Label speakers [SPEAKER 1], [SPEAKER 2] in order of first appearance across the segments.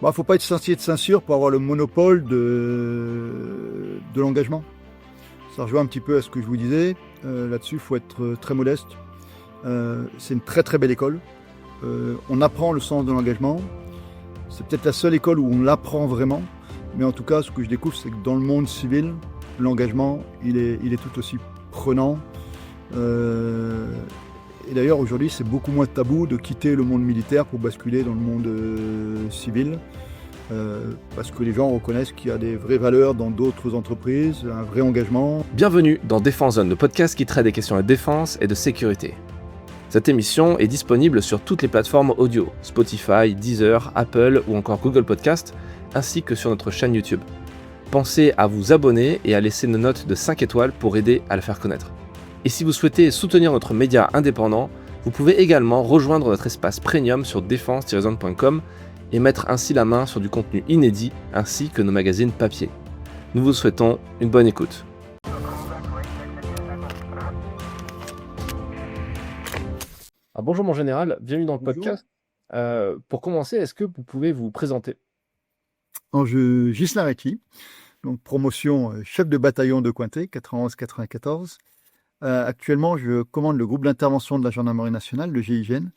[SPEAKER 1] Bon, faut pas être sorcier de Saint-Cyr pour avoir le monopole de l'engagement. Ça rejoint un petit peu à ce que je vous disais. Là-dessus, il faut être très modeste. C'est une très très belle école. On apprend le sens de l'engagement. C'est peut-être la seule école où on l'apprend vraiment. Mais en tout cas, ce que je découvre, c'est que dans le monde civil, l'engagement, il est tout aussi prenant. Et d'ailleurs, aujourd'hui, c'est beaucoup moins tabou de quitter le monde militaire pour basculer dans le monde civil. Parce que les gens reconnaissent qu'il y a des vraies valeurs dans d'autres entreprises, un vrai engagement.
[SPEAKER 2] Bienvenue dans Défense Zone, le podcast qui traite des questions de défense et de sécurité. Cette émission est disponible sur toutes les plateformes audio, Spotify, Deezer, Apple ou encore Google Podcast, ainsi que sur notre chaîne YouTube. Pensez à vous abonner et à laisser une note de 5 étoiles pour aider à la faire connaître. Et si vous souhaitez soutenir notre média indépendant, vous pouvez également rejoindre notre espace premium sur défense-zone.com et mettre ainsi la main sur du contenu inédit ainsi que nos magazines papier. Nous vous souhaitons une bonne écoute. Bonjour mon général, bienvenue dans le podcast. Pour commencer, est-ce que vous pouvez vous présenter ?
[SPEAKER 1] Ghislain Recchi, donc promotion chef de bataillon de Cointet, 91-94. Actuellement, je commande le groupe d'intervention de la Gendarmerie nationale, le GIGN.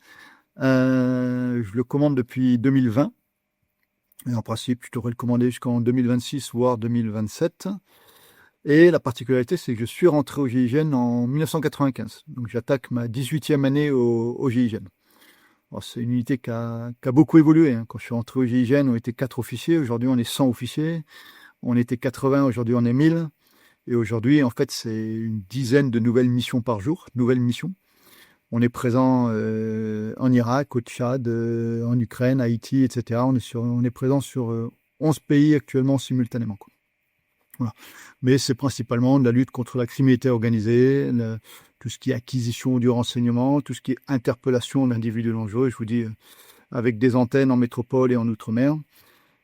[SPEAKER 1] Je le commande depuis 2020. Et en principe, je devrais le commander jusqu'en 2026, voire 2027. Et la particularité, c'est que je suis rentré au GIGN en 1995. Donc j'attaque ma 18e année au GIGN. Alors, c'est une unité qui a beaucoup évolué. Hein. Quand je suis rentré au GIGN, on était 4 officiers. Aujourd'hui, on est 100 officiers. On était 80, aujourd'hui on est 1000. Et aujourd'hui, en fait, c'est une dizaine de nouvelles missions par jour, nouvelles missions. On est présent en Irak, au Tchad, en Ukraine, Haïti, etc. On est présent sur 11 pays actuellement simultanément. Quoi. Voilà. Mais c'est principalement de la lutte contre la criminalité organisée, tout ce qui est acquisition du renseignement, tout ce qui est interpellation d'individus dangereux, je vous dis, avec des antennes en métropole et en outre-mer.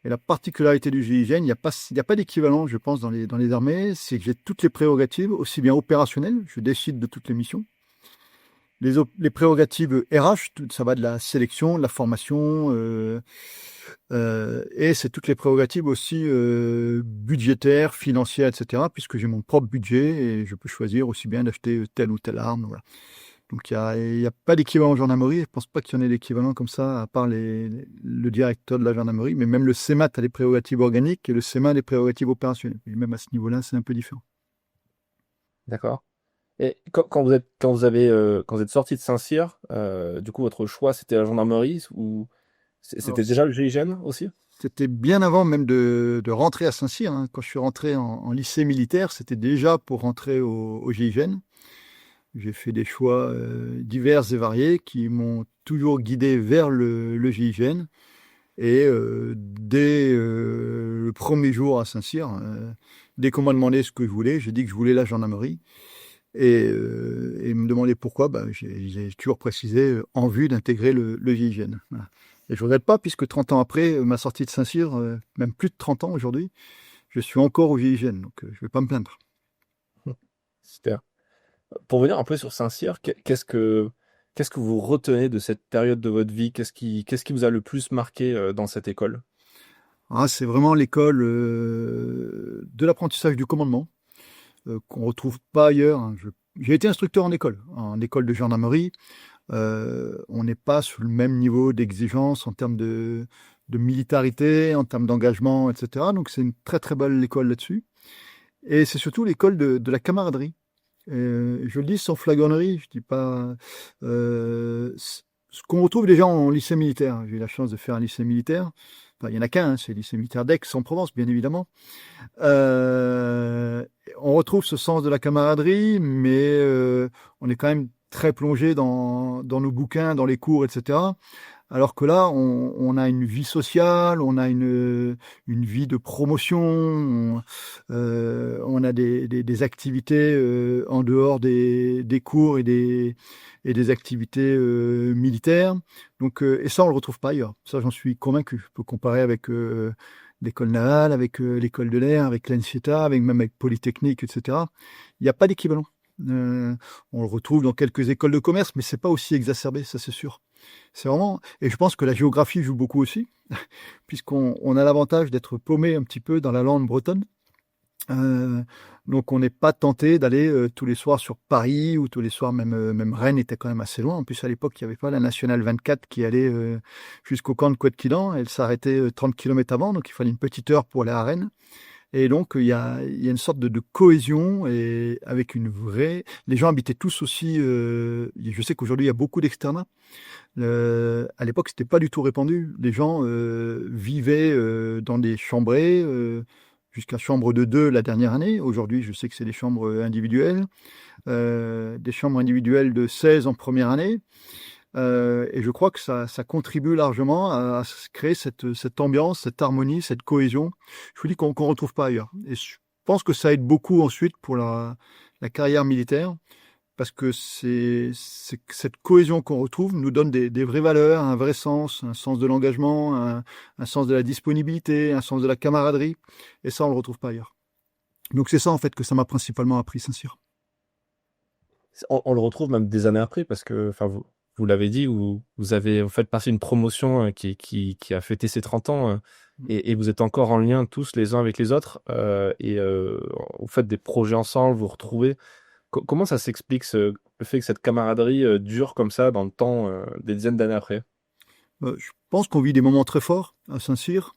[SPEAKER 1] Et la particularité du GIGN, il n'y a pas d'équivalent, je pense, dans les armées, c'est que j'ai toutes les prérogatives, aussi bien opérationnelles, je décide de toutes les missions. Les prérogatives RH, ça va de la sélection, de la formation, et c'est toutes les prérogatives aussi budgétaires, financières, etc., puisque j'ai mon propre budget et je peux choisir aussi bien d'acheter telle ou telle arme. Voilà. Donc il n'y a pas d'équivalent en gendarmerie, je ne pense pas qu'il y en ait d'équivalent comme ça, à part le directeur de la gendarmerie, mais même le CEMAT a des prérogatives organiques et le CEMA a des prérogatives opérationnelles. Et même à ce niveau-là, c'est un peu différent.
[SPEAKER 2] D'accord. Et quand vous êtes sorti de Saint-Cyr, du coup votre choix c'était la gendarmerie ou c'était déjà le GIGN aussi ?
[SPEAKER 1] C'était bien avant même de rentrer à Saint-Cyr. Hein. Quand je suis rentré en lycée militaire, c'était déjà pour rentrer au GIGN. J'ai fait des choix divers et variés qui m'ont toujours guidé vers le GIGN. Et dès le premier jour à Saint-Cyr, dès qu'on m'a demandé ce que je voulais, j'ai dit que je voulais la gendarmerie. Et me demander pourquoi, j'ai toujours précisé en vue d'intégrer le GIGN. Voilà. Et je ne regrette pas, puisque 30 ans après ma sortie de Saint-Cyr, même plus de 30 ans aujourd'hui, je suis encore au GIGN, donc je ne vais pas me plaindre.
[SPEAKER 2] Super. Pour venir un peu sur Saint-Cyr, qu'est-ce que vous retenez de cette période de votre vie ? Qu'est-ce qui vous a le plus marqué dans cette école ?
[SPEAKER 1] C'est vraiment l'école de l'apprentissage du commandement, qu'on ne retrouve pas ailleurs. Hein. J'ai été instructeur en école de gendarmerie. On n'est pas sur le même niveau d'exigence en termes de militarité, en termes d'engagement, etc. Donc c'est une très très belle école là-dessus. Et c'est surtout l'école de la camaraderie. Je le dis sans flagornerie, je dis pas ce qu'on retrouve déjà en lycée militaire. J'ai eu la chance de faire un lycée militaire. Enfin, il n'y en a qu'un, hein, c'est le lycée militaire d'Aix-en-Provence, bien évidemment. On retrouve ce sens de la camaraderie, mais on est quand même très plongé dans nos bouquins, dans les cours, etc. Alors que là, on a une vie sociale, on a une vie de promotion, on a des activités en dehors des cours et des activités militaires. Donc, et ça, on le retrouve pas ailleurs. Ça, j'en suis convaincu. Je peux comparer avec l'école navale, avec l'école de l'air, avec l'ANSIETA, même avec Polytechnique, etc. Il n'y a pas d'équivalent. On le retrouve dans quelques écoles de commerce, mais c'est pas aussi exacerbé, ça c'est sûr. C'est vraiment, et je pense que la géographie joue beaucoup aussi, puisqu'on a l'avantage d'être paumé un petit peu dans la lande bretonne. Euh, donc on n'est pas tenté d'aller tous les soirs sur Paris ou tous les soirs même Rennes était quand même assez loin. En plus à l'époque il n'y avait pas la nationale 24 qui allait jusqu'au camp de Couët-Quilan. Elle s'arrêtait 30 km avant, donc il fallait une petite heure pour aller à Rennes. Et donc il y a une sorte de cohésion et avec une vraie. Les gens habitaient tous aussi. Je sais qu'aujourd'hui il y a beaucoup d'externats. À l'époque c'était pas du tout répandu. Les gens vivaient dans des chambrées. Jusqu'à chambre de 2 la dernière année. Aujourd'hui, je sais que c'est des chambres individuelles, des chambres individuelles de 16 en première année. Et je crois que ça contribue largement à créer cette ambiance, cette harmonie, cette cohésion. Je vous dis qu'on ne retrouve pas ailleurs. Et je pense que ça aide beaucoup ensuite pour la carrière militaire, parce que c'est cette cohésion qu'on retrouve nous donne des vraies valeurs, un vrai sens, un sens de l'engagement, un sens de la disponibilité, un sens de la camaraderie. Et ça, on le retrouve pas ailleurs. Donc c'est ça en fait que ça m'a principalement appris, Saint-Cyr.
[SPEAKER 2] On le retrouve même des années après, parce que vous l'avez dit, vous faites partie d'une promotion qui a fêté ses 30 ans, et vous êtes encore en lien tous les uns avec les autres, et vous faites des projets ensemble, vous retrouvez. Comment ça s'explique, le fait que cette camaraderie dure comme ça dans le temps, des dizaines d'années après?
[SPEAKER 1] Je pense qu'on vit des moments très forts à Saint-Cyr,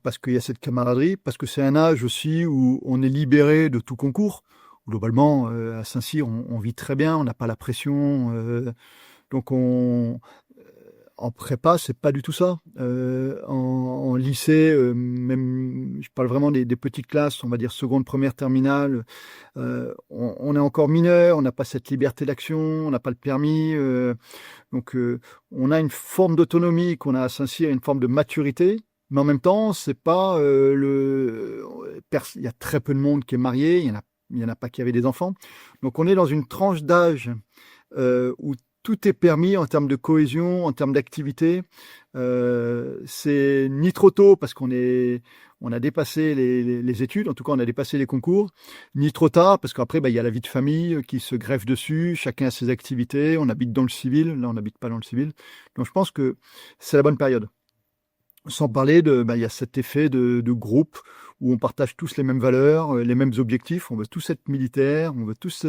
[SPEAKER 1] parce qu'il y a cette camaraderie, parce que c'est un âge aussi où on est libéré de tout concours. Globalement, à Saint-Cyr, on vit très bien, on n'a pas la pression, donc en prépa, c'est pas du tout ça. En lycée, même, je parle vraiment des petites classes, on va dire seconde, première, terminale. On est encore mineur, on n'a pas cette liberté d'action, on n'a pas le permis. Donc, on a une forme d'autonomie qu'on a à Saint-Cyr, une forme de maturité. Mais en même temps, c'est pas il y a très peu de monde qui est marié, il y en a pas qui avaient des enfants. Donc, on est dans une tranche d'âge où tout est permis en termes de cohésion, en termes d'activité. C'est ni trop tôt parce on a dépassé les études, en tout cas on a dépassé les concours, ni trop tard parce qu'après il y a la vie de famille qui se greffe dessus, chacun a ses activités, on habite dans le civil, là on n'habite pas dans le civil. Donc je pense que c'est la bonne période. Sans parler il y a cet effet de groupe où on partage tous les mêmes valeurs, les mêmes objectifs. On veut tous être militaires, on veut tous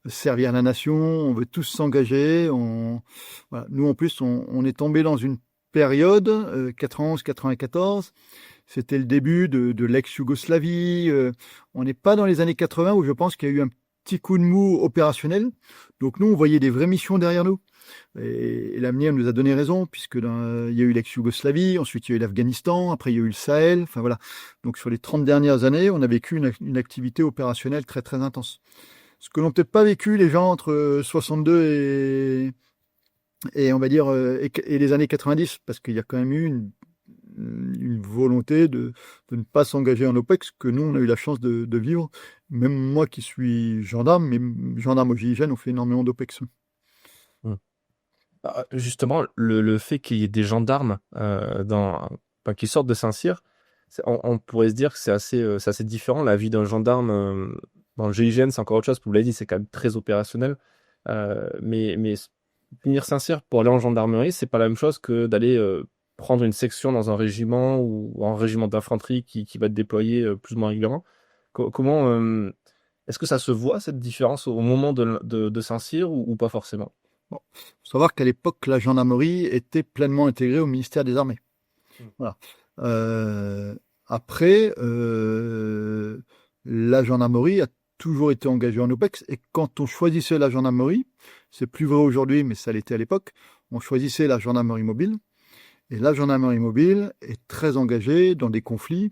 [SPEAKER 1] servir la nation, on veut tous s'engager. Voilà. Nous, en plus, on est tombé dans une période, 91-94, c'était le début de l'ex-Yougoslavie. On n'est pas dans les années 80 où je pense qu'il y a eu un petit coup de mou opérationnel. Donc nous, on voyait des vraies missions derrière nous. Et l'avenir nous a donné raison, puisque il y a eu l'ex-Yougoslavie, ensuite il y a eu l'Afghanistan, après il y a eu le Sahel. Enfin voilà. Donc sur les 30 dernières années, on a vécu une activité opérationnelle très très intense. Ce que n'ont peut-être pas vécu les gens entre 62 et on va dire et les années 90, parce qu'il y a quand même eu une volonté de ne pas s'engager en OPEX, que nous on a eu la chance de vivre. Même moi qui suis gendarme, mais gendarme au GIGN, on fait énormément d'OPEX.
[SPEAKER 2] Justement, le fait qu'il y ait des gendarmes qui sortent de Saint-Cyr, on pourrait se dire que c'est assez différent. La vie d'un gendarme dans le GIGN, c'est encore autre chose. Vous l'avez dit, c'est quand même très opérationnel. Mais finir Saint-Cyr pour aller en gendarmerie, c'est pas la même chose que d'aller prendre une section dans un régiment ou un régiment d'infanterie qui va être déployé plus ou moins régulièrement. Comment est-ce que ça se voit, cette différence au moment de Saint-Cyr, ou pas forcément?
[SPEAKER 1] Bon, faut savoir qu'à l'époque, la gendarmerie était pleinement intégrée au ministère des Armées. Voilà. Après, la gendarmerie a toujours été engagée en OPEX, et quand on choisissait la gendarmerie, c'est plus vrai aujourd'hui, mais ça l'était à l'époque, on choisissait la gendarmerie mobile, et la gendarmerie mobile est très engagée dans des conflits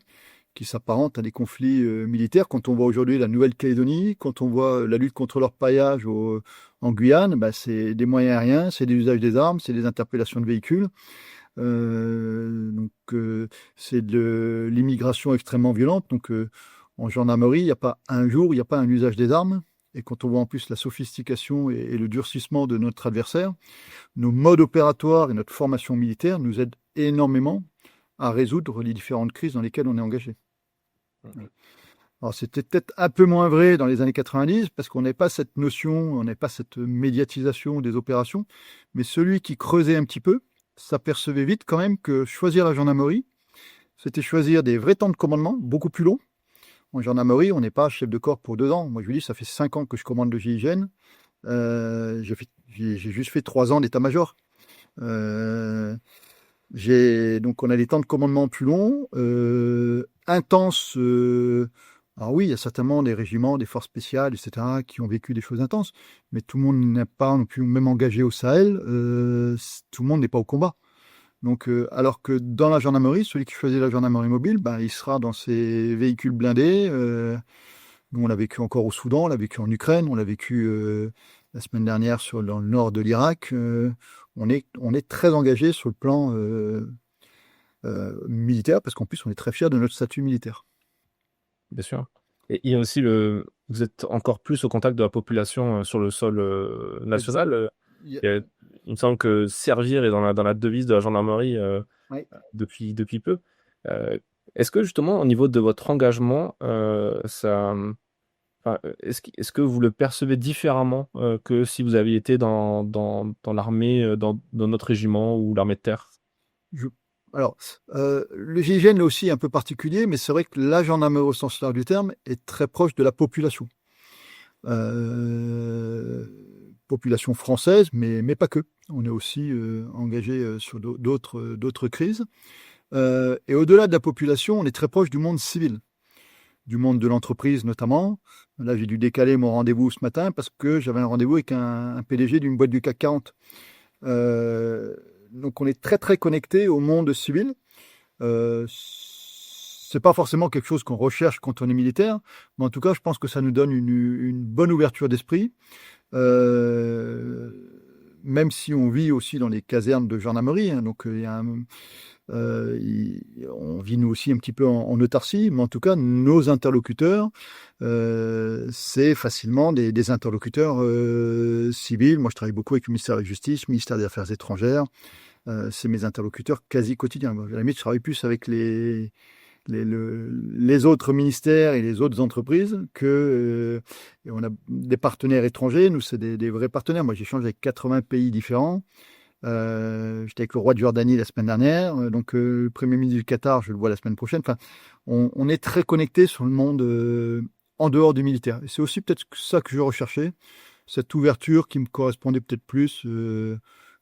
[SPEAKER 1] qui s'apparentent à des conflits militaires. Quand on voit aujourd'hui la Nouvelle-Calédonie, quand on voit la lutte contre l'orpaillage en Guyane, c'est des moyens aériens, c'est des usages des armes, c'est des interpellations de véhicules. C'est de l'immigration extrêmement violente. Donc, en gendarmerie, il n'y a pas un jour, il n'y a pas un usage des armes. Et quand on voit en plus la sophistication et le durcissement de notre adversaire, nos modes opératoires et notre formation militaire nous aident énormément à résoudre les différentes crises dans lesquelles on est engagé. Alors c'était peut-être un peu moins vrai dans les années 90 parce qu'on n'avait pas cette notion, on n'avait pas cette médiatisation des opérations, mais celui qui creusait un petit peu s'apercevait vite quand même que choisir la gendarmerie, c'était choisir des vrais temps de commandement beaucoup plus longs. En gendarmerie, on n'est pas chef de corps pour 2 ans. Moi, je vous dis, ça fait 5 ans que je commande le GIGN. J'ai juste fait 3 ans d'état-major. Euh, donc, on a des temps de commandement plus longs, intenses. Alors oui, il y a certainement des régiments, des forces spéciales, etc., qui ont vécu des choses intenses, mais tout le monde n'est pas non plus même engagé au Sahel. Tout le monde n'est pas au combat. Donc, alors que dans la gendarmerie, celui qui choisit la gendarmerie mobile, ben, il sera dans ses véhicules blindés. Nous, on l'a vécu encore au Soudan, on l'a vécu en Ukraine, on l'a vécu la semaine dernière dans le nord de l'Irak. On est très engagé sur le plan militaire, parce qu'en plus, on est très fiers de notre statut militaire.
[SPEAKER 2] Bien sûr. Et il y a aussi vous êtes encore plus au contact de la population sur le sol
[SPEAKER 1] Exa-
[SPEAKER 2] national.
[SPEAKER 1] y a-
[SPEAKER 2] Il y a- il me semble que servir est dans la devise de la gendarmerie
[SPEAKER 1] ouais.
[SPEAKER 2] depuis peu. Euh, Est-ce que justement, au niveau de votre engagement, enfin, est-ce que vous le percevez différemment que si vous aviez été dans l'armée, dans notre régiment ou l'armée de terre?
[SPEAKER 1] Je- Alors, le GIGN est aussi un peu particulier, mais c'est vrai que la gendarmerie au sens large du terme est très proche de la population. Euh, Population française, mais pas que. On est aussi engagé sur d'autres crises. Et au-delà de la population, on est très proche du monde civil, du monde de l'entreprise notamment. Là, j'ai dû décaler mon rendez-vous ce matin parce que j'avais un rendez-vous avec un PDG d'une boîte du CAC 40. Euh, donc, on est très très connecté au monde civil. C'est pas forcément quelque chose qu'on recherche quand on est militaire, mais en tout cas, je pense que ça nous donne une bonne ouverture d'esprit. Euh, Même si on vit aussi dans les casernes de gendarmerie, hein, donc on vit nous aussi un petit peu en autarcie, mais en tout cas, nos interlocuteurs, c'est facilement des interlocuteurs civils. Moi, je travaille beaucoup avec le ministère de la Justice, le ministère des Affaires étrangères. C'est mes interlocuteurs quasi quotidiens. Bon, à la limite, je travaille plus avec les autres ministères et les autres entreprises et on a des partenaires étrangers. Nous, c'est des vrais partenaires. Moi, j'échange avec 80 pays différents. J'étais avec le roi de Jordanie la semaine dernière. Donc, le premier ministre du Qatar, je le vois la semaine prochaine. Enfin, on est très connecté sur le monde en dehors du militaire. Et c'est aussi peut-être ça que je recherchais, cette ouverture qui me correspondait peut-être plus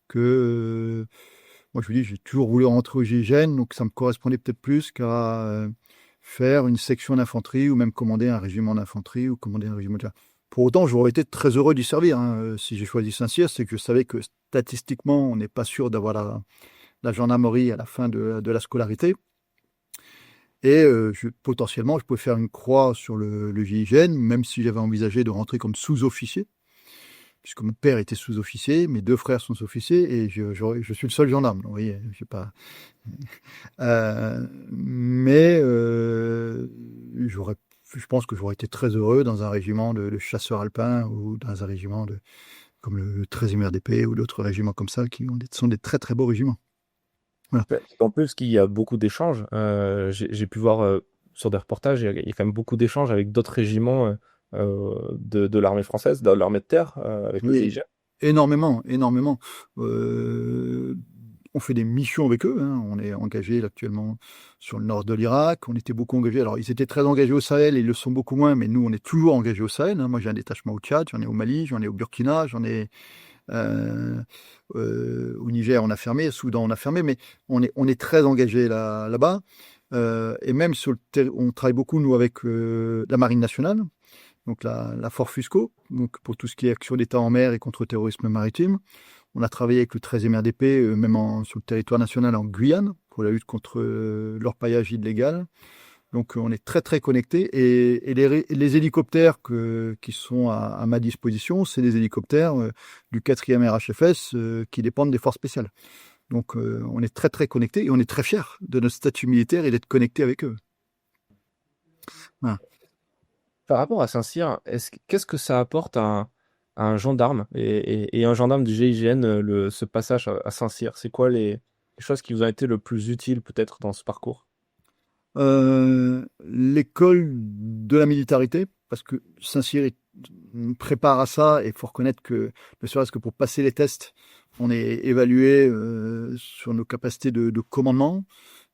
[SPEAKER 1] que moi, je vous dis, j'ai toujours voulu rentrer au GIGN, donc ça me correspondait peut-être plus qu'à faire une section d'infanterie ou même commander un régiment d'infanterie ou commander un régiment de... Pour autant, j'aurais été très heureux d'y servir, hein. Si j'ai choisi Saint-Cyr, c'est que je savais que statistiquement, on n'est pas sûr d'avoir la gendarmerie à la fin de la scolarité. Et potentiellement, je pouvais faire une croix sur le GIGN, même si j'avais envisagé de rentrer comme sous-officier, puisque mon père était sous-officier, mes 2 frères sont sous-officiers, et je suis le seul gendarme. Donc, vous voyez, j'ai pas. Mais je pense que j'aurais été très heureux dans un régiment de chasseurs alpins ou dans un régiment comme le 13e RDP ou d'autres régiments comme ça qui sont des très très beaux régiments. Voilà.
[SPEAKER 2] Ouais, en plus qu'il y a beaucoup d'échanges. J'ai pu voir sur des reportages, il y a quand même beaucoup d'échanges avec d'autres régiments de l'armée française, de l'armée de terre, avec le
[SPEAKER 1] Oui,
[SPEAKER 2] GIGN.
[SPEAKER 1] énormément, énormément. Euh, on fait des missions avec eux, hein. On est engagé là, actuellement sur le nord de l'Irak. On était beaucoup engagés. Alors, ils étaient très engagés au Sahel, ils le sont beaucoup moins, mais nous, on est toujours engagés au Sahel, hein. Moi, j'ai un détachement au Tchad, j'en ai au Mali, j'en ai au Burkina, j'en ai euh, au Niger, on a fermé, au Soudan, on a fermé, mais on est très engagés là-bas. Et même on travaille beaucoup, nous, avec la Marine nationale, donc la Forfusco, donc pour tout ce qui est action d'État en mer et contre-terrorisme maritime. On a travaillé avec le 13e RDP, même sur le territoire national en Guyane, pour la lutte contre l'orpaillage illégal. Donc on est très très connectés. Et les hélicoptères qui sont à ma disposition, c'est des hélicoptères du 4e RHFS qui dépendent des forces spéciales. Donc on est très très connectés et on est très fiers de notre statut militaire et d'être connectés avec eux. Voilà.
[SPEAKER 2] Par rapport à Saint-Cyr, qu'est-ce que ça apporte à un gendarme et un gendarme du GIGN, ce passage à Saint-Cyr? C'est quoi les choses qui vous ont été le plus utiles peut-être dans ce parcours?
[SPEAKER 1] L'école de la militarité, parce que Saint-Cyr prépare à ça, et il faut reconnaître que, ne serait-ce que pour passer les tests, on est évalué sur nos capacités de commandement,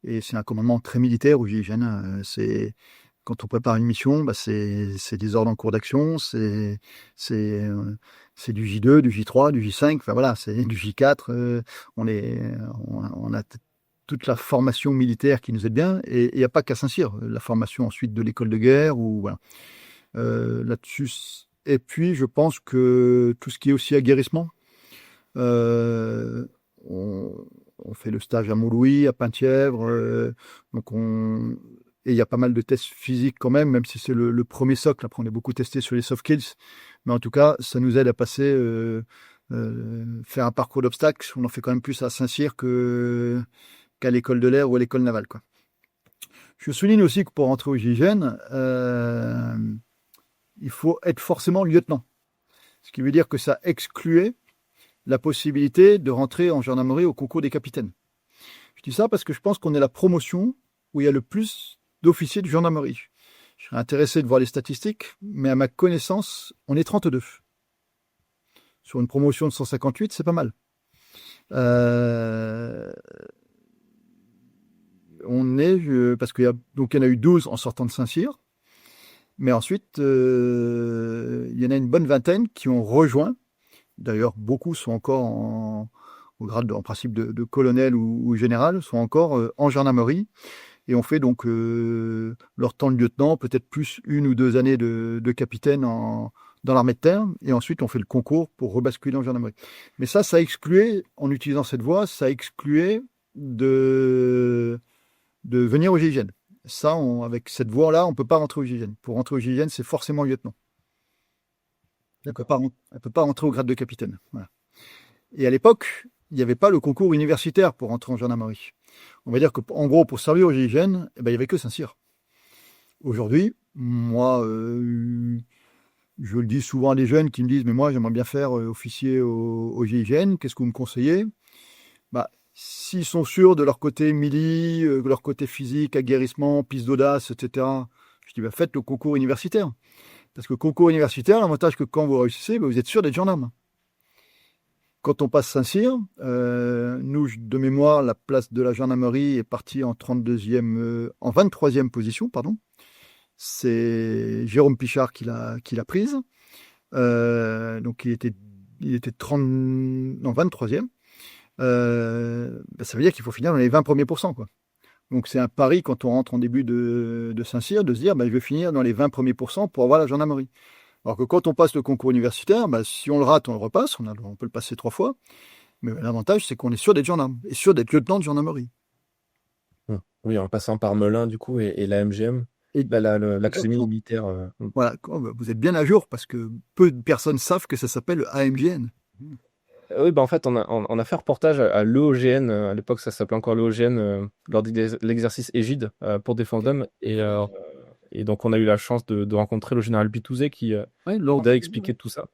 [SPEAKER 1] et c'est un commandement très militaire au GIGN. C'est quand on prépare une mission, bah c'est des ordres en cours d'action, c'est du J2, du J3, du J5, enfin voilà, c'est du J4. On a toute la formation militaire qui nous aide bien, et il n'y a pas qu'à Saint-Cyr, la formation ensuite de l'école de guerre, ou voilà. Là-dessus. Et puis, je pense que tout ce qui est aussi aguerrissement, euh, on, on fait le stage à Montlouis, à Penthièvre, et il y a pas mal de tests physiques quand même si c'est le premier socle. Après, on est beaucoup testé sur les soft skills, mais en tout cas, ça nous aide à passer, faire un parcours d'obstacles. On en fait quand même plus à Saint-Cyr qu'à l'école de l'air ou à l'école navale, quoi. Je souligne aussi que pour rentrer au GIGN, il faut être forcément lieutenant. Ce qui veut dire que ça excluait la possibilité de rentrer en gendarmerie au concours des capitaines. Je dis ça parce que je pense qu'on est la promotion où il y a le plus d'officiers de gendarmerie. Je serais intéressé de voir les statistiques, mais à ma connaissance, on est 32. Sur une promotion de 158, c'est pas mal. Parce qu'il y en a eu 12 en sortant de Saint-Cyr, mais ensuite, il y en a une bonne vingtaine qui ont rejoint. D'ailleurs, beaucoup sont encore au grade en principe de colonel ou général, sont encore en gendarmerie, et on fait donc leur temps de lieutenant, peut-être plus 1 ou 2 années de capitaine dans l'armée de terre, et ensuite on fait le concours pour rebasculer en gendarmerie. Mais ça excluait, en utilisant cette voie, ça excluait de venir au GIGN. Ça, avec cette voie-là, on ne peut pas rentrer au GIGN. Pour rentrer au GIGN, c'est forcément lieutenant. Elle ne peut pas rentrer au grade de capitaine. Voilà. Et à l'époque, il n'y avait pas le concours universitaire pour rentrer en gendarmerie. On va dire qu'en gros, pour servir au GIGN, il n'y avait que Saint-Cyr. Aujourd'hui, moi, je le dis souvent à des jeunes qui me disent « Mais moi, j'aimerais bien faire officier au GIGN, qu'est-ce que vous me conseillez ?» S'ils sont sûrs de leur côté mili, de leur côté physique, aguerrissement, piste d'audace, etc., je dis faites le concours universitaire. Parce que le concours universitaire, l'avantage que quand vous réussissez, vous êtes sûr d'être gendarme. Quand on passe Saint-Cyr, nous, de mémoire, la place de la gendarmerie est partie en 23e position, pardon. C'est Jérôme Pichard qui l'a prise. Donc il était 23e. Ça veut dire qu'il faut finir dans les 20 premiers pourcents, quoi. Donc c'est un pari quand on rentre en début de Saint-Cyr de se dire je vais finir dans les 20 premiers pourcents pour avoir la gendarmerie. Alors que quand on passe le concours universitaire, si on le rate, on le repasse, on peut le passer 3 fois. Mais l'avantage, c'est qu'on est sûr d'être gendarme, et sûr d'être lieutenant de gendarmerie.
[SPEAKER 2] Oui, en passant par Melun, du coup, et la MGM, l'Académie militaire.
[SPEAKER 1] Voilà, vous êtes bien à jour, parce que peu de personnes savent que ça s'appelle le AMGN.
[SPEAKER 2] Oui, en fait, on a fait un reportage à l'EOGN, à l'époque ça s'appelait encore l'EOGN, lors de l'exercice Égide pour Défendum. Et donc on a eu la chance de rencontrer le général Bitouzé qui nous a expliqué tout ça.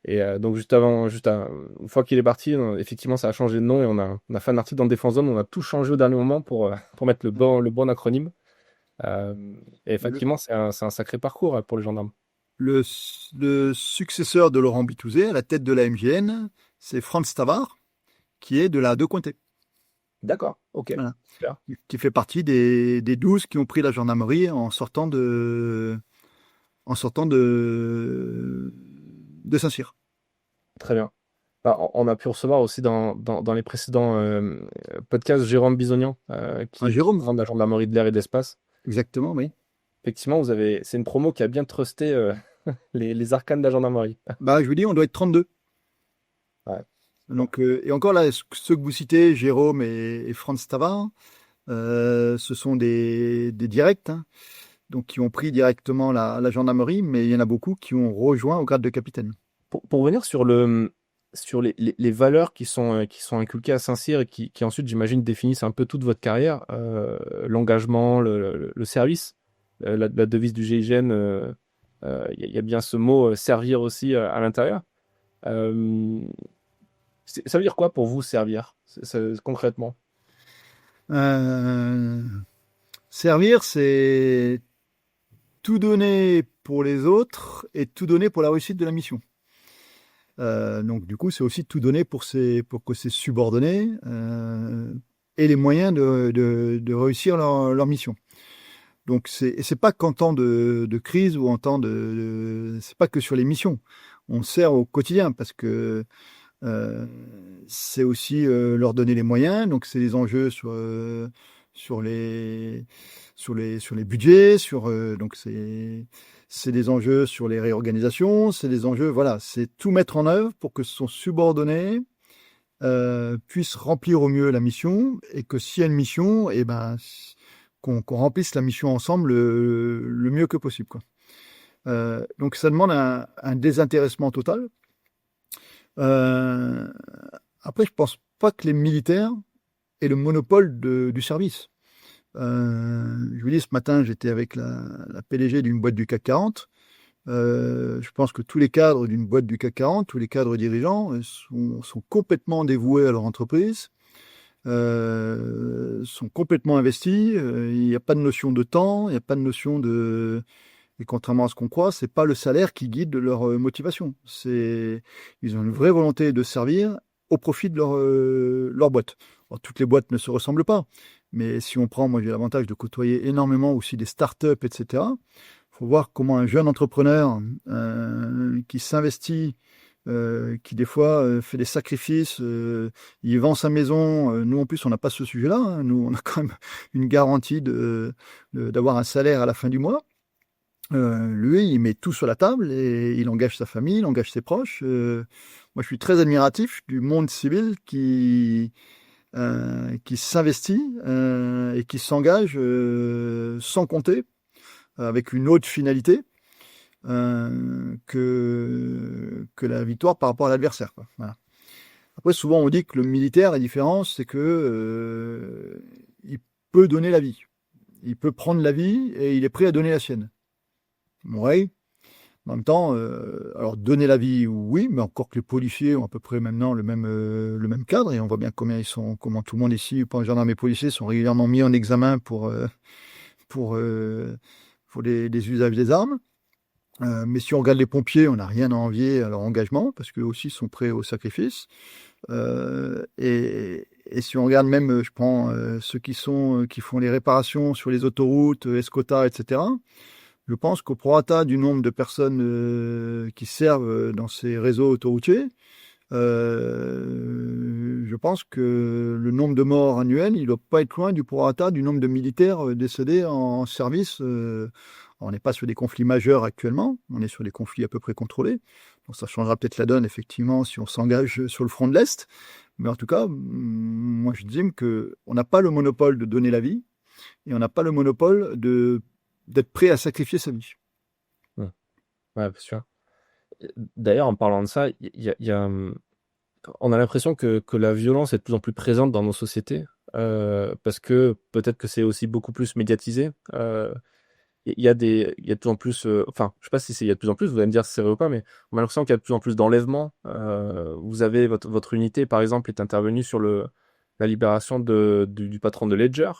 [SPEAKER 2] Et donc une fois qu'il est parti, effectivement ça a changé de nom, et on a fait un article dans Défense Zone, on a tout changé au dernier moment pour mettre le bon acronyme. Et effectivement, c'est un sacré parcours pour les gendarmes.
[SPEAKER 1] Le successeur de Laurent Bitouzé, à la tête de la MGN, c'est Franz Tavard, qui est de la Deux-Cointet.
[SPEAKER 2] D'accord, ok.
[SPEAKER 1] Voilà.
[SPEAKER 2] Super.
[SPEAKER 1] Qui fait partie des 12 qui ont pris la gendarmerie en sortant de Saint-Cyr.
[SPEAKER 2] Très bien. On a pu recevoir aussi dans les précédents podcasts Jérôme Bisognan, qui est
[SPEAKER 1] Jérôme,
[SPEAKER 2] de la gendarmerie de l'air et de l'espace.
[SPEAKER 1] exactement, oui.
[SPEAKER 2] Effectivement, c'est une promo qui a bien trusté les arcanes de la gendarmerie.
[SPEAKER 1] Je vous dis, on doit être 32.
[SPEAKER 2] Ouais.
[SPEAKER 1] Donc, et encore là, ceux que vous citez, Jérôme et Franz Tavard, ce sont des directs, hein, donc qui ont pris directement la gendarmerie, mais il y en a beaucoup qui ont rejoint au grade de capitaine.
[SPEAKER 2] Pour revenir sur les valeurs qui sont inculquées à Saint-Cyr et qui ensuite, j'imagine, définissent un peu toute votre carrière, l'engagement, le service, la devise du GIGN, il y a bien ce mot servir aussi à l'intérieur. Ça veut dire quoi pour vous servir concrètement?
[SPEAKER 1] Servir, c'est tout donner pour les autres et tout donner pour la réussite de la mission. Donc du coup, c'est aussi tout donner pour que ses subordonnés aient les moyens de réussir leur mission. Donc c'est pas qu'en temps de crise ou en temps c'est pas que sur les missions. On sert au quotidien parce que c'est aussi leur donner les moyens. Donc c'est les enjeux sur les budgets, donc c'est des enjeux sur les réorganisations, c'est des enjeux, voilà, c'est tout mettre en œuvre pour que son subordonné puisse remplir au mieux la mission et que s'il y a une mission, et ben qu'on remplisse la mission ensemble le mieux que possible, quoi. Donc ça demande un désintéressement total. Après, je pense pas que les militaires aient le monopole du service. Je vous dis, ce matin, j'étais avec la PDG d'une boîte du CAC 40. Je pense que tous les cadres d'une boîte du CAC 40, tous les cadres dirigeants sont complètement dévoués à leur entreprise, sont complètement investis. Il n'y a pas de notion de temps, il n'y a pas de notion de... Et contrairement à ce qu'on croit, c'est pas le salaire qui guide leur motivation. Ils ont une vraie volonté de servir au profit de leur boîte. Alors, toutes les boîtes ne se ressemblent pas, mais si on prend, moi j'ai l'avantage de côtoyer énormément aussi des startups, etc. Il faut voir comment un jeune entrepreneur qui s'investit, qui des fois fait des sacrifices, il vend sa maison. Nous en plus, on n'a pas ce sujet-là, hein. Nous, on a quand même une garantie d'avoir un salaire à la fin du mois. Lui, il met tout sur la table et il engage sa famille, il engage ses proches. Moi, je suis très admiratif du monde civil qui s'investit et qui s'engage sans compter, avec une autre finalité que la victoire par rapport à l'adversaire, quoi. Voilà. Après, souvent, on dit que le militaire, la différence, c'est que il peut donner la vie. Il peut prendre la vie et il est prêt à donner la sienne. Oui. En même temps, alors donner la vie, oui, mais encore que les policiers ont à peu près maintenant le même cadre, et on voit bien comment tout le monde ici, gendarmes et policiers, sont régulièrement mis en examen pour les usages des armes. Mais si on regarde les pompiers, on n'a rien à envier à leur engagement, parce qu'eux aussi sont prêts au sacrifice. Et si on regarde même, je prends ceux qui font les réparations sur les autoroutes, Escota, etc., je pense qu'au prorata du nombre de personnes qui servent dans ces réseaux autoroutiers, je pense que le nombre de morts annuels, il ne doit pas être loin du prorata du nombre de militaires décédés en service. On n'est pas sur des conflits majeurs actuellement, on est sur des conflits à peu près contrôlés. Donc ça changera peut-être la donne, effectivement, si on s'engage sur le front de l'Est. Mais en tout cas, moi je dis qu'on n'a pas le monopole de donner la vie et on n'a pas le monopole d'être prêt à sacrifier sa vie.
[SPEAKER 2] Ouais, bien sûr. D'ailleurs, en parlant de ça, on a l'impression que la violence est de plus en plus présente dans nos sociétés, parce que peut-être que c'est aussi beaucoup plus médiatisé. Il y a de plus en plus, enfin, je sais pas si il y a de plus en plus, vous allez me dire si c'est vrai ou pas, mais on a l'impression qu'il y a de plus en plus d'enlèvements. Vous avez votre unité, par exemple, est intervenue sur la libération du patron de Ledger,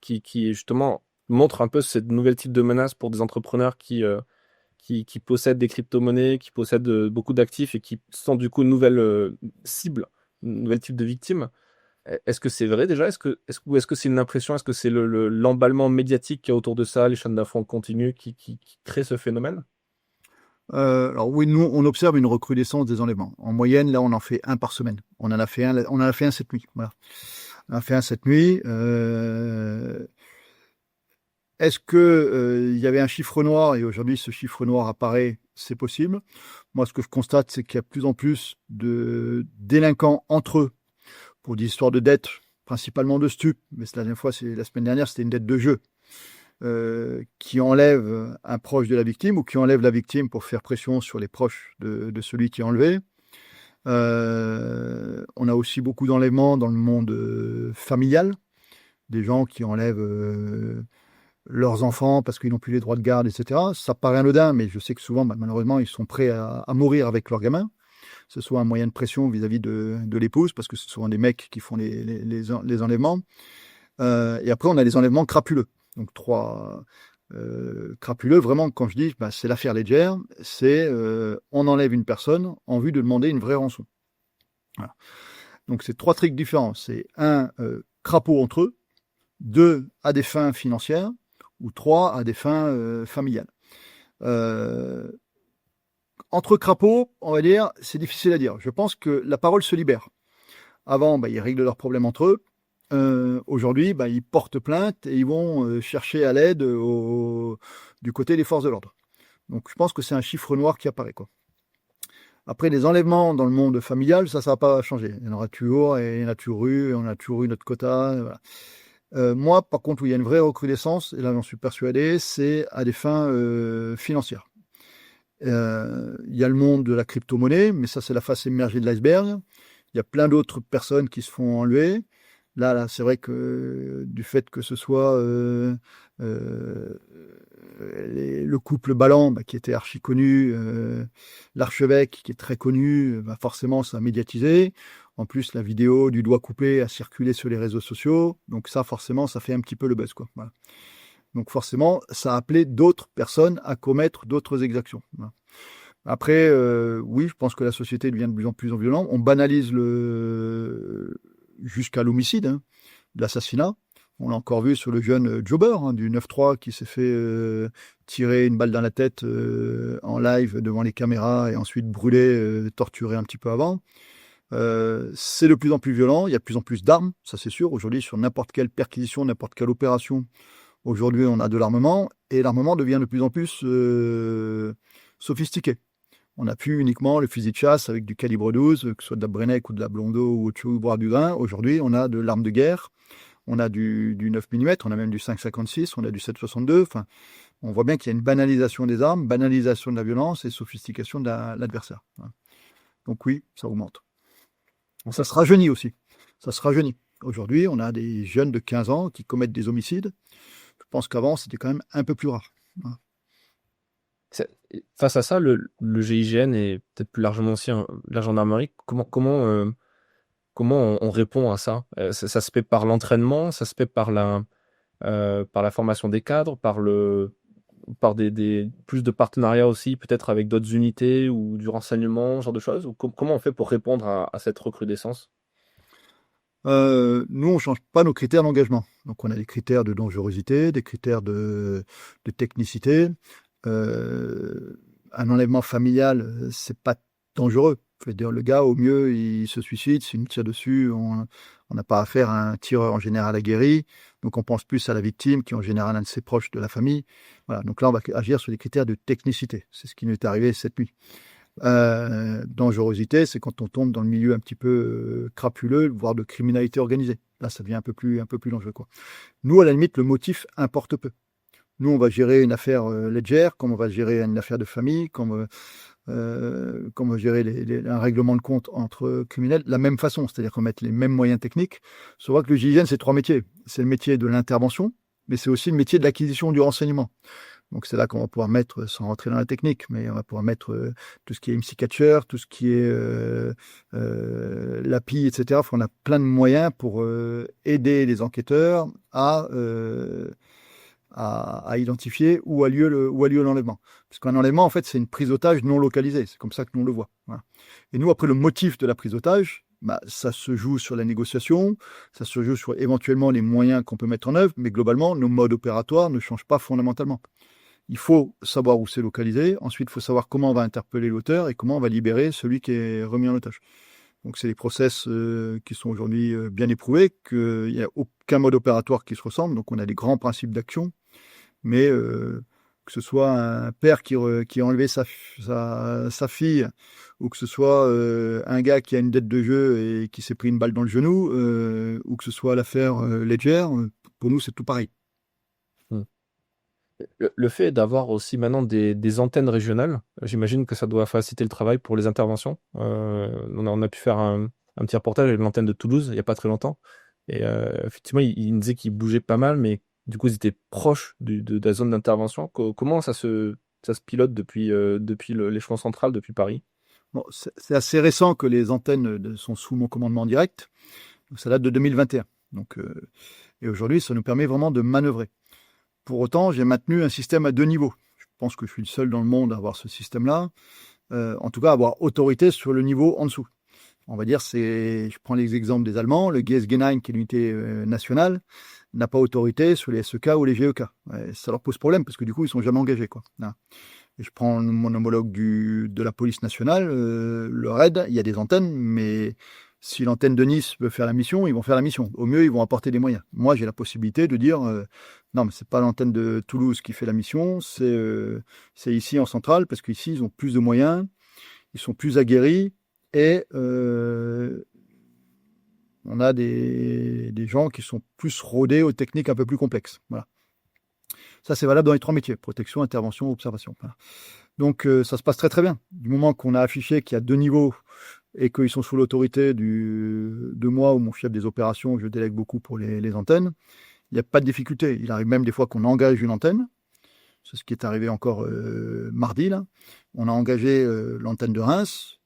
[SPEAKER 2] qui justement montre un peu ce nouvel type de menace pour des entrepreneurs qui possèdent des crypto-monnaies, qui possèdent beaucoup d'actifs et qui sont du coup une nouvelle cible, un nouvel type de victime. Est-ce que c'est vrai déjà? Ou est-ce que c'est une impression? Est-ce que c'est l'emballement médiatique qu'il y a autour de ça, les chaînes d'infos en continu qui crée ce phénomène?
[SPEAKER 1] Alors oui, nous, on observe une recrudescence des enlèvements. En moyenne, là, on en fait un par semaine. On en a fait un cette nuit. Voilà. On en a fait un cette nuit. Est-ce que y avait un chiffre noir et aujourd'hui ce chiffre noir apparaît? C'est possible. Moi, ce que je constate, c'est qu'il y a de plus en plus de délinquants entre eux pour des histoires de dettes, principalement de stupes. Mais la semaine dernière, c'était une dette de jeu, qui enlève un proche de la victime ou qui enlève la victime pour faire pression sur les proches de celui qui est enlevé. On a aussi beaucoup d'enlèvements dans le monde familial, des gens qui enlèvent leurs enfants parce qu'ils n'ont plus les droits de garde, etc. Ça paraît anodin, mais je sais que souvent, malheureusement, ils sont prêts à mourir avec leurs gamins. Que ce soit un moyen de pression vis-à-vis de l'épouse, parce que ce sont des mecs qui font les enlèvements. Et après, on a les enlèvements crapuleux. Donc 3 crapuleux, vraiment, quand je dis, c'est l'affaire Ledger, c'est on enlève une personne en vue de demander une vraie rançon. Voilà. Donc c'est 3 trucs différents. C'est 1, crapaud entre eux, 2, à des fins financières, ou 3, à des fins familiales. Entre crapauds, on va dire, c'est difficile à dire. Je pense que la parole se libère. Avant, ils règlent leurs problèmes entre eux. Aujourd'hui, ils portent plainte et ils vont chercher à l'aide du côté des forces de l'ordre. Donc je pense que c'est un chiffre noir qui apparaît, quoi. Après, les enlèvements dans le monde familial, ça va pas changer. Il y en aura toujours, et il y en a toujours eu, et on a toujours eu notre quota. Voilà. Moi, par contre, où il y a une vraie recrudescence, et là j'en suis persuadé, c'est à des fins financières. Il y a le monde de la crypto-monnaie, mais ça c'est la face émergée de l'iceberg. Il y a plein d'autres personnes qui se font enlever. Là, c'est vrai que du fait que ce soit le couple Balland, qui était archi connu, l'archevêque qui est très connu, forcément ça a médiatisé. En plus, la vidéo du doigt coupé a circulé sur les réseaux sociaux. Donc ça, forcément, ça fait un petit peu le buzz, quoi. Voilà. Donc forcément, ça a appelé d'autres personnes à commettre d'autres exactions. Voilà. Après, oui, je pense que la société devient de plus en plus violente. On banalise jusqu'à l'homicide, l'assassinat. On l'a encore vu sur le jeune jobber du 9-3 qui s'est fait tirer une balle dans la tête en live devant les caméras et ensuite brûlé, torturé un petit peu avant. C'est de plus en plus violent. Il y a de plus en plus d'armes, ça c'est sûr. Aujourd'hui, sur n'importe quelle perquisition, n'importe quelle opération, aujourd'hui, on a de l'armement et l'armement devient de plus en plus sophistiqué. On n'a plus uniquement le fusil de chasse avec du calibre 12, que ce soit de la Brenneck ou de la Blondeau ou autre chose, voire du grain. Aujourd'hui, on a de l'arme de guerre, on a du 9 mm, on a même du 5,56, on a du 7,62. Enfin, on voit bien qu'il y a une banalisation des armes, banalisation de la violence et sophistication de l'adversaire. Donc oui, ça augmente. Bon, ça se rajeunit aussi. Ça se rajeunit. Aujourd'hui, on a des jeunes de 15 ans qui commettent des homicides. Je pense qu'avant, c'était quand même un peu plus rare.
[SPEAKER 2] Face à ça, le GIGN et peut-être plus largement aussi la gendarmerie, comment on répond à ça? Ça se fait par l'entraînement, ça se fait par la formation des cadres, par des plus de partenariats aussi, peut-être avec d'autres unités ou du renseignement, ce genre de choses? Ou comment on fait pour répondre à cette recrudescence?
[SPEAKER 1] Nous, on ne change pas nos critères d'engagement. Donc, on a des critères de dangerosité, des critères de technicité. Un enlèvement familial, c'est pas dangereux. Je veux dire, le gars, au mieux, il se suicide. Si on tire dessus, on n'a pas affaire à un tireur en général aguerri. Donc, on pense plus à la victime, qui est en général un de ses proches de la famille. Voilà. Donc là, on va agir sur des critères de technicité. C'est ce qui nous est arrivé cette nuit. Dangerosité, c'est quand on tombe dans le milieu un petit peu crapuleux, voire de criminalité organisée. Là, ça devient un peu plus dangereux, quoi. Nous, à la limite, le motif importe peu. Nous, on va gérer une affaire Ledger, comme on va gérer une affaire de famille, comme on va gérer un règlement de compte entre criminels, de la même façon, c'est-à-dire qu'on met les mêmes moyens techniques. Se voit que le GIGN, c'est 3 métiers. C'est le métier de l'intervention, mais c'est aussi le métier de l'acquisition du renseignement. Donc c'est là qu'on va pouvoir mettre, sans rentrer dans la technique, mais on va pouvoir mettre tout ce qui est MC Catcher, tout ce qui est l'API, etc. Enfin, on a plein de moyens pour aider les enquêteurs à identifier où a lieu l'enlèvement. Parce qu'un enlèvement, en fait, c'est une prise d'otage non localisée. C'est comme ça que nous on le voit. Voilà. Et nous, après, le motif de la prise d'otage, ça se joue sur la négociation, ça se joue sur éventuellement les moyens qu'on peut mettre en œuvre, mais globalement, nos modes opératoires ne changent pas fondamentalement. Il faut savoir où c'est localisé. Ensuite, il faut savoir comment on va interpeller l'auteur et comment on va libérer celui qui est remis en otage. Donc, c'est des process qui sont aujourd'hui bien éprouvés, qu'il n'y a aucun mode opératoire qui se ressemble. Donc, on a des grands principes d'action. Mais que ce soit un père qui a enlevé sa fille, ou que ce soit un gars qui a une dette de jeu et qui s'est pris une balle dans le genou, ou que ce soit l'affaire Ledger, pour nous, c'est tout pareil.
[SPEAKER 2] Le fait d'avoir aussi maintenant des antennes régionales, j'imagine que ça doit faciliter le travail pour les interventions. On a pu faire un petit reportage avec l'antenne de Toulouse il n'y a pas très longtemps. Et effectivement, il nous disait qu'ils bougeaient pas mal, mais du coup, ils étaient proches de la zone d'intervention. Comment ça se pilote depuis l'échelon central, depuis Paris?
[SPEAKER 1] Bon, c'est assez récent que les antennes sont sous mon commandement direct. Donc, ça date de 2021. Donc, et aujourd'hui, ça nous permet vraiment de manœuvrer. Pour autant, j'ai maintenu un système à 2 niveaux. Je pense que je suis le seul dans le monde à avoir ce système-là. En tout cas, avoir autorité sur le niveau en dessous. On va dire, je prends les exemples des Allemands, le GSG9, qui est l'unité nationale, n'a pas autorité sur les SEK ou les GEK. Ouais, ça leur pose problème parce que du coup, ils sont jamais engagés, quoi. Hein. Et je prends mon homologue de la police nationale, le RAID, il y a des antennes, mais si l'antenne de Nice veut faire la mission, ils vont faire la mission. Au mieux, ils vont apporter des moyens. Moi, j'ai la possibilité de dire, non, mais c'est pas l'antenne de Toulouse qui fait la mission, c'est ici en centrale, parce qu'ici, ils ont plus de moyens, ils sont plus aguerris, et on a des gens qui sont plus rodés aux techniques un peu plus complexes. Voilà. Ça, c'est valable dans les 3 métiers, protection, intervention, observation. Voilà. Donc, ça se passe très très bien. Du moment qu'on a affiché qu'il y a 2 niveaux et qu'ils sont sous l'autorité de moi ou mon chef des opérations, je délègue beaucoup pour les antennes, il n'y a pas de difficulté. Il arrive même des fois qu'on engage une antenne. C'est ce qui est arrivé encore mardi, là. On a engagé l'antenne de Reims.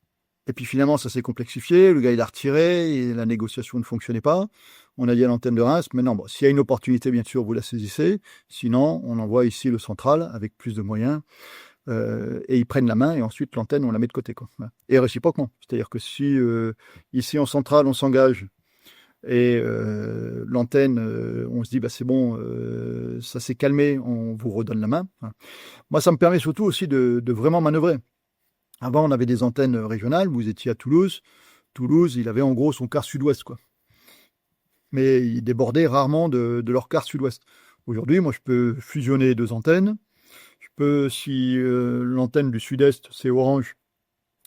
[SPEAKER 1] Et puis finalement, ça s'est complexifié. Le gars, il a retiré et la négociation ne fonctionnait pas. On a dit à l'antenne de Reims, maintenant, bon, s'il y a une opportunité, bien sûr, vous la saisissez. Sinon, on envoie ici le central avec plus de moyens. Et ils prennent la main et ensuite l'antenne, on la met de côté, quoi. Et réciproquement. C'est-à-dire que si ici en centrale, on s'engage et l'antenne, on se dit, bah, c'est bon, ça s'est calmé, on vous redonne la main. Moi, ça me permet surtout aussi de vraiment manœuvrer. Avant, on avait des antennes régionales. Vous étiez à Toulouse. Toulouse, il avait en gros son quart sud-ouest, quoi. Mais il débordait rarement de leur quart sud-ouest. Aujourd'hui, moi, je peux fusionner 2 antennes. Je peux, si l'antenne du sud-est, c'est Orange,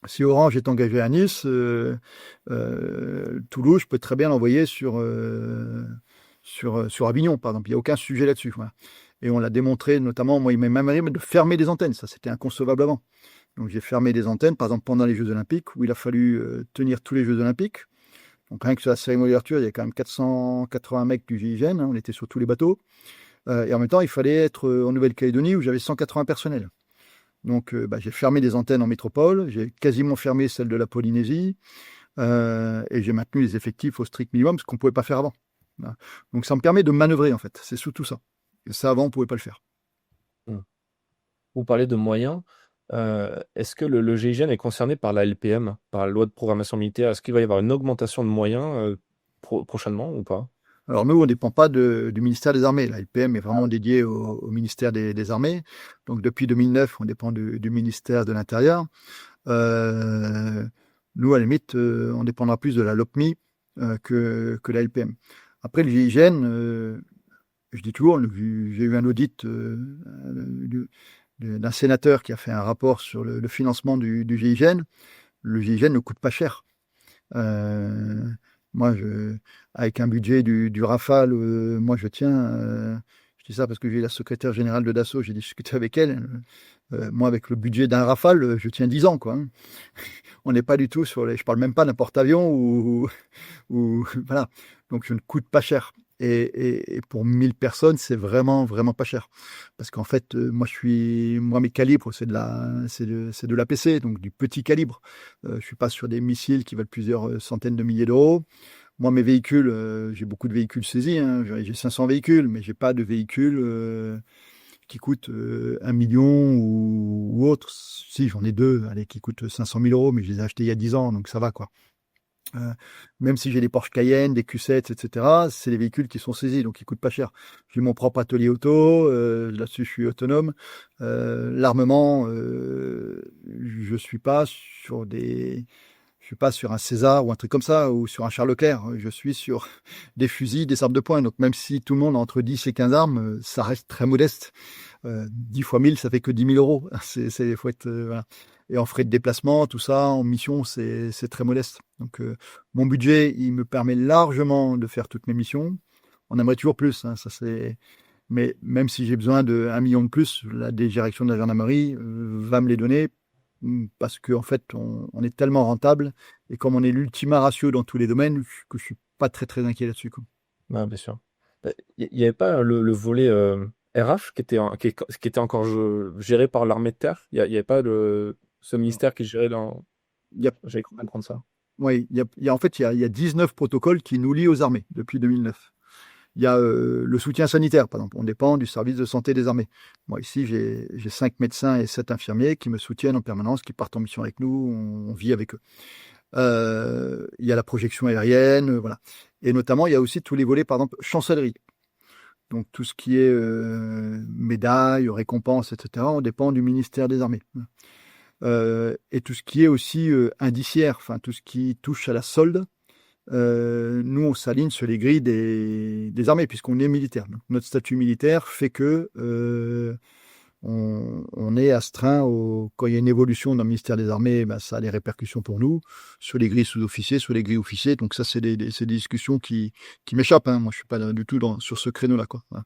[SPEAKER 1] si Orange est engagé à Nice, Toulouse, je peux très bien l'envoyer sur Avignon, par exemple. Il n'y a aucun sujet là-dessus. Voilà. Et on l'a démontré, notamment, moi, il m'a même arrivé de fermer des antennes. Ça, c'était inconcevable avant. Donc, j'ai fermé des antennes, par exemple, pendant les Jeux Olympiques, où il a fallu tenir tous les Jeux Olympiques. Donc, rien que sur la cérémonie d'ouverture, il y a quand même 480 mecs du GIGN. Hein, on était sur tous les bateaux. Et en même temps, il fallait être en Nouvelle-Calédonie, où j'avais 180 personnels. Donc, j'ai fermé des antennes en métropole. J'ai quasiment fermé celle de la Polynésie. Et j'ai maintenu les effectifs au strict minimum, ce qu'on ne pouvait pas faire avant. Voilà. Donc, ça me permet de manœuvrer, en fait. C'est surtout ça. Et ça, avant, on ne pouvait pas le faire.
[SPEAKER 2] Vous parlez de moyens. Est-ce que le GIGN est concerné par la LPM, par la loi de programmation militaire? Est-ce qu'il va y avoir une augmentation de moyens prochainement ou pas?
[SPEAKER 1] Alors nous, on ne dépend pas du ministère des Armées. La LPM est vraiment dédiée au ministère des Armées. Donc depuis 2009, on dépend du ministère de l'Intérieur. Nous, à la limite, on dépendra plus de la LOPMI que la LPM. Après, le GIGN, je dis toujours, j'ai eu un audit d'un sénateur qui a fait un rapport sur le financement du GIGN. Le GIGN ne coûte pas cher. Moi, avec un budget du Rafale, moi, je tiens. Je dis ça parce que j'ai la secrétaire générale de Dassault, j'ai discuté avec elle. Moi, avec le budget d'un Rafale, je tiens 10 ans, quoi. Hein. On n'est pas du tout sur les. Je parle même pas d'un porte-avions ou voilà. Donc, je ne coûte pas cher. Et pour 1000 personnes, c'est vraiment, vraiment pas cher. Parce qu'en fait, moi, mes calibres, c'est de l'APC, donc du petit calibre. Je suis pas sur des missiles qui valent plusieurs centaines de milliers d'euros. Moi, mes véhicules, j'ai beaucoup de véhicules saisis. Hein. J'ai 500 véhicules, mais j'ai pas de véhicules qui coûtent 1 million ou autre. Si, j'en ai 2, allez, qui coûtent 500 000 euros, mais je les ai achetés il y a 10 ans, donc ça va, quoi. Même si j'ai des Porsche Cayenne, des Q7, etc., c'est des véhicules qui sont saisis, donc ils coûtent pas cher. J'ai mon propre atelier auto, là-dessus je suis autonome. L'armement, je suis pas sur un César ou un truc comme ça, ou sur un Charles Leclerc. Je suis sur des fusils, des armes de poing. Donc même si tout le monde a entre 10 et 15 armes, ça reste très modeste. 10 fois 1000, ça fait que 10 000 euros. Faut être, voilà. Et en frais de déplacement, tout ça, en mission, c'est très modeste. Donc, mon budget, il me permet largement de faire toutes mes missions. On aimerait toujours plus, hein, ça c'est. Mais même si j'ai besoin de 1 million de plus, la direction de la gendarmerie va me les donner parce qu'en fait, on est tellement rentable et comme on est l'ultima ratio dans tous les domaines, que je suis pas très très inquiet là-dessus, quoi.
[SPEAKER 2] Ah, bien sûr. Il n'y avait pas le volet RH qui était encore géré par l'armée de terre? Il n'y avait pas ce ministère qui gérait dans.
[SPEAKER 1] Il y a,
[SPEAKER 2] J'avais cru comprendre ça.
[SPEAKER 1] oui, en fait, il y a 19 protocoles qui nous lient aux armées depuis 2009. Il y a le soutien sanitaire, par exemple. On dépend du service de santé des armées. Moi, ici, j'ai 5 médecins et 7 infirmiers qui me soutiennent en permanence, qui partent en mission avec nous, on vit avec eux. Il y a la projection aérienne, voilà. Et notamment, il y a aussi tous les volets, par exemple, chancellerie. Donc, tout ce qui est médailles, récompenses, etc., on dépend du ministère des Armées. Et tout ce qui est aussi indiciaire, enfin, tout ce qui touche à la solde, nous, on s'aligne sur les grilles des armées, puisqu'on est militaire. Donc, notre statut militaire fait que on est astreint quand il y a une évolution dans le ministère des Armées, ben, ça a des répercussions pour nous, sur les grilles sous-officiers, sur les grilles officiers. Donc ça, c'est des discussions qui m'échappent. Hein. Moi, je suis pas du tout sur ce créneau-là, quoi. Voilà.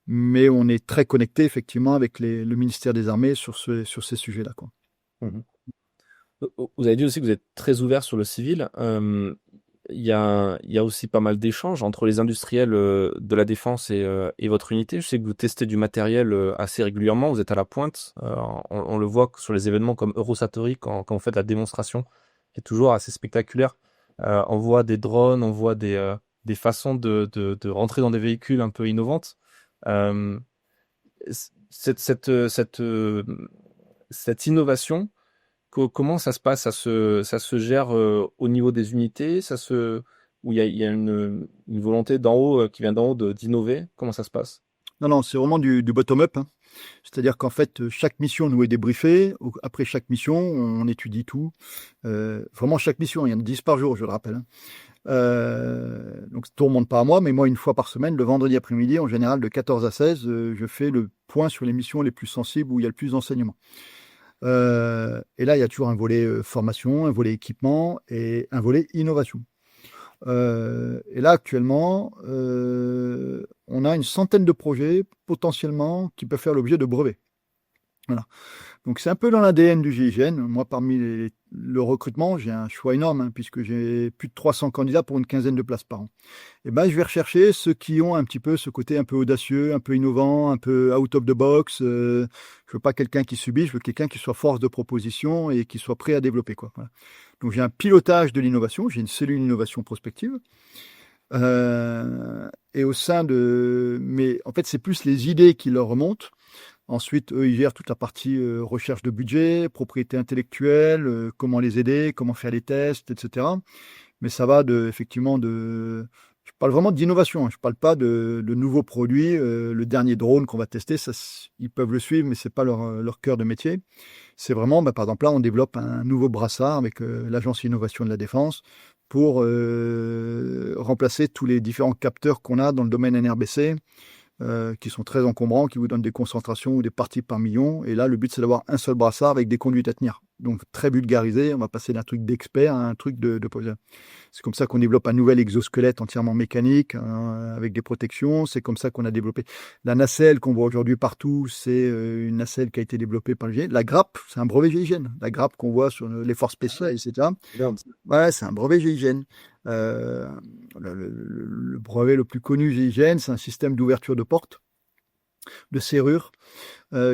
[SPEAKER 1] Mais on est très connecté, effectivement, avec le ministère des Armées sur ces sujets-là, quoi.
[SPEAKER 2] Mhm. Vous avez dit aussi que vous êtes très ouvert sur le civil. Il y a aussi pas mal d'échanges entre les industriels de la défense et votre unité. Je sais que vous testez du matériel assez régulièrement, vous êtes à la pointe. On le voit sur les événements comme Eurosatory, quand vous faites la démonstration, qui est toujours assez spectaculaire. On voit des drones, on voit des façons de rentrer dans des véhicules un peu innovantes. Euh, cette innovation, comment ça se passe? Ça se gère au niveau des unités? Ou il y a une volonté d'en haut qui vient d'en haut d'innover? Comment ça se passe?
[SPEAKER 1] Non, c'est vraiment du bottom-up. Hein. C'est-à-dire qu'en fait, chaque mission nous est débriefée. Après chaque mission, on étudie tout. Vraiment, chaque mission, il y en a 10 par jour, je le rappelle. Hein. Donc, tout ne remonte pas à moi, mais moi, une fois par semaine, le vendredi après-midi, en général, de 14 à 16, je fais le point sur les missions les plus sensibles où il y a le plus d'enseignements. Et là, il y a toujours un volet formation, un volet équipement et un volet innovation. Et là, actuellement, on a une centaine de projets potentiellement qui peuvent faire l'objet de brevets. Voilà. Donc c'est un peu dans l'ADN du GIGN. Moi, parmi le recrutement, j'ai un choix énorme, hein, puisque j'ai plus de 300 candidats pour une quinzaine de places par an. Et ben, je vais rechercher ceux qui ont un petit peu ce côté un peu audacieux, un peu innovant, un peu out of the box. Je veux pas quelqu'un qui subit, je veux quelqu'un qui soit force de proposition et qui soit prêt à développer, quoi. Voilà. Donc j'ai un pilotage de l'innovation, j'ai une cellule innovation prospective. Et au sein mais en fait, c'est plus les idées qui leur remontent. Ensuite, eux, ils gèrent toute la partie recherche de budget, propriété intellectuelle, comment les aider, comment faire les tests, etc. Mais ça va effectivement je parle vraiment d'innovation. Hein. Je parle pas de nouveaux produits. Le dernier drone qu'on va tester, ça, ils peuvent le suivre, mais c'est pas leur cœur de métier. C'est vraiment, par exemple, là, on développe un nouveau brassard avec l'Agence Innovation de la Défense pour remplacer tous les différents capteurs qu'on a dans le domaine NRBC. Qui sont très encombrants, qui vous donnent des concentrations ou des parties par million. Et là, le but, c'est d'avoir un seul brassard avec des conduites à tenir. Donc, très vulgarisé. On va passer d'un truc d'expert à un truc de. C'est comme ça qu'on développe un nouvel exosquelette entièrement mécanique, avec des protections. C'est comme ça qu'on a développé la nacelle qu'on voit aujourd'hui partout. C'est une nacelle qui a été développée par le GIGN. La grappe, c'est un brevet GIGN. La grappe qu'on voit sur les forces spéciales, etc. Ouais, c'est un brevet GIGN. Le brevet le plus connu GIGN, c'est un système d'ouverture de porte, de serrure,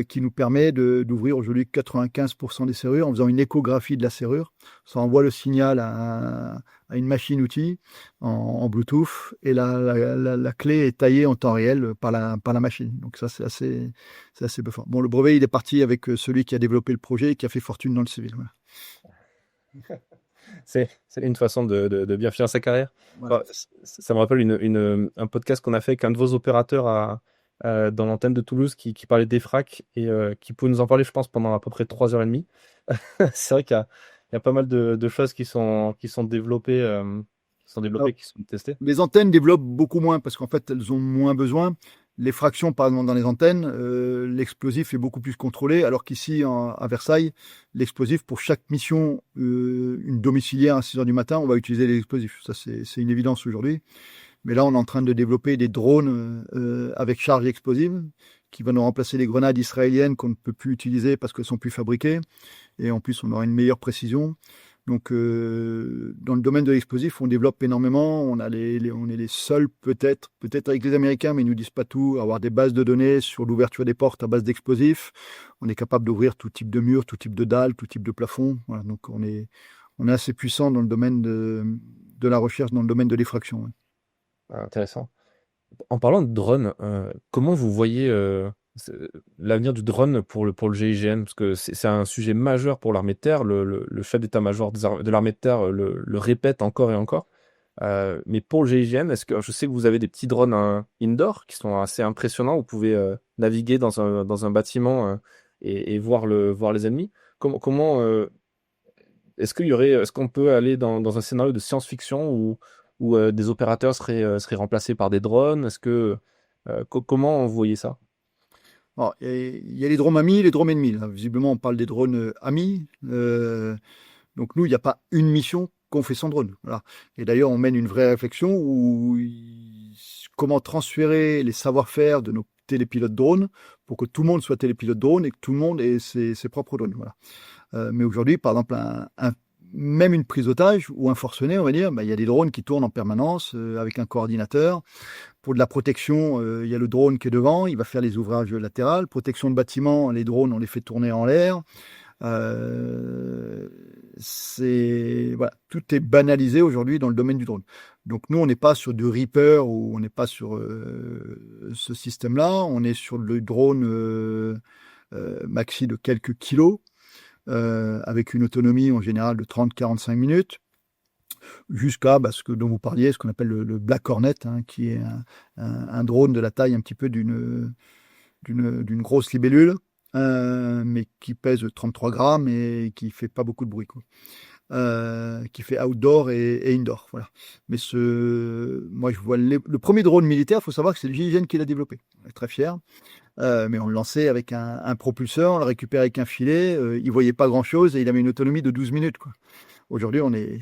[SPEAKER 1] qui nous permet d'ouvrir aujourd'hui 95% des serrures en faisant une échographie de la serrure. Ça envoie le signal à une machine-outil en Bluetooth et la clé est taillée en temps réel par la machine. Donc ça, c'est assez fort. Bon, le brevet, il est parti avec celui qui a développé le projet et qui a fait fortune dans le civil. Voilà.
[SPEAKER 2] C'est une façon de bien finir sa carrière.
[SPEAKER 1] Voilà.
[SPEAKER 2] Ça me rappelle un podcast qu'on a fait avec un de vos opérateurs dans l'antenne de Toulouse qui parlait des fracs et qui pouvait nous en parler, je pense, pendant à peu près 3h30. C'est vrai qu'il y a pas mal de choses qui sont développées,
[SPEAKER 1] Alors,
[SPEAKER 2] qui sont testées.
[SPEAKER 1] les antennes développent beaucoup moins parce qu'en fait, elles ont moins besoin. Les fractions, par exemple, dans les antennes, l'explosif est beaucoup plus contrôlé, alors qu'ici, à Versailles, l'explosif, pour chaque mission, une domiciliaire à 6 heures du matin, on va utiliser l'explosif. Ça, c'est une évidence aujourd'hui. Mais là, on est en train de développer des drones avec charge explosive qui vont nous remplacer les grenades israéliennes qu'on ne peut plus utiliser parce qu'elles sont plus fabriquées. Et en plus, on aura une meilleure précision. Donc, dans le domaine de l'explosif, on développe énormément. On est les seuls, peut-être avec les Américains, mais ils nous disent pas tout, à avoir des bases de données sur l'ouverture des portes à base d'explosifs. On est capable d'ouvrir tout type de mur, tout type de dalle, tout type de plafond. Voilà, donc, on est assez puissant dans le domaine de la recherche, dans le domaine de l'effraction. Ouais.
[SPEAKER 2] Ah, intéressant. En parlant de drone, comment vous voyez l'avenir du drone pour le GIGN? Parce que c'est un sujet majeur pour l'armée de terre. Le chef d'état-major de l'armée de terre le répète encore et encore. Mais pour le GIGN, est-ce que je sais que vous avez des petits drones indoor qui sont assez impressionnants. Vous pouvez naviguer dans un bâtiment et voir les ennemis. Comment est-ce qu'on peut aller dans un scénario de science-fiction où des opérateurs seraient remplacés par des drones? Comment vous voyez ça?
[SPEAKER 1] Alors, il y a les drones amis et les drones ennemis. Là. Visiblement, on parle des drones amis. Donc nous, il n'y a pas une mission qu'on fait sans drone. Voilà. Et d'ailleurs, on mène une vraie réflexion comment transférer les savoir-faire de nos télépilotes drones pour que tout le monde soit télépilote drone et que tout le monde ait ses propres drones. Voilà. Mais aujourd'hui, par exemple, même une prise d'otage ou un forcené, on va dire, il y a des drones qui tournent en permanence avec un coordinateur. Pour de la protection, il y a le drone qui est devant, il va faire les ouvrages latéraux. Protection de bâtiment, les drones, on les fait tourner en l'air. Voilà, tout est banalisé aujourd'hui dans le domaine du drone. Donc nous, on n'est pas sur du Reaper ou on n'est pas sur ce système-là. On est sur le drone maxi de quelques kilos. Avec une autonomie en général de 30-45 minutes, jusqu'à ce dont vous parliez, ce qu'on appelle le Black Hornet, hein, qui est un drone de la taille un petit peu d'une grosse libellule, mais qui pèse 33 grammes et qui fait pas beaucoup de bruit, quoi. Qui fait outdoor et indoor. Voilà. Mais moi, je vois le premier drone militaire, il faut savoir que c'est le GIGN qui l'a développé. On est très fiers. Mais on le lançait avec un propulseur, on le récupérait avec un filet, il voyait pas grand-chose et il avait une autonomie de 12 minutes, quoi. Aujourd'hui, on est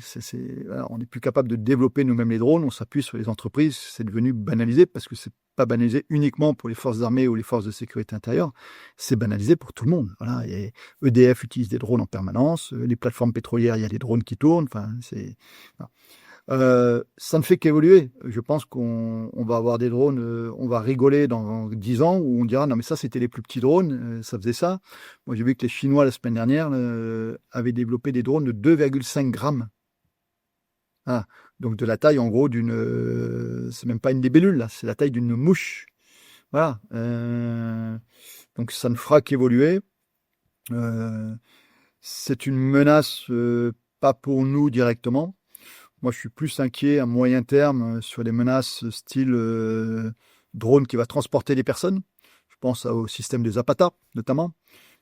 [SPEAKER 1] plus capable de développer nous-mêmes les drones, on s'appuie sur les entreprises, c'est devenu banalisé parce que c'est pas banalisé uniquement pour les forces armées ou les forces de sécurité intérieure, c'est banalisé pour tout le monde. Voilà. Et EDF utilise des drones en permanence, les plateformes pétrolières, il y a des drones qui tournent, enfin, voilà. Ça ne fait qu'évoluer. Je pense qu'on va avoir des drones, on va rigoler dans 10 ans où on dira non mais ça c'était les plus petits drones, ça faisait ça. Moi j'ai vu que les Chinois la semaine dernière avaient développé des drones de 2,5 grammes. Ah, donc de la taille en gros c'est même pas une libellule là, c'est la taille d'une mouche. Voilà. Donc ça ne fera qu'évoluer. C'est une menace pas pour nous directement. Moi, je suis plus inquiet à moyen terme sur les menaces style drone qui va transporter les personnes. Je pense au système des Zapata, notamment,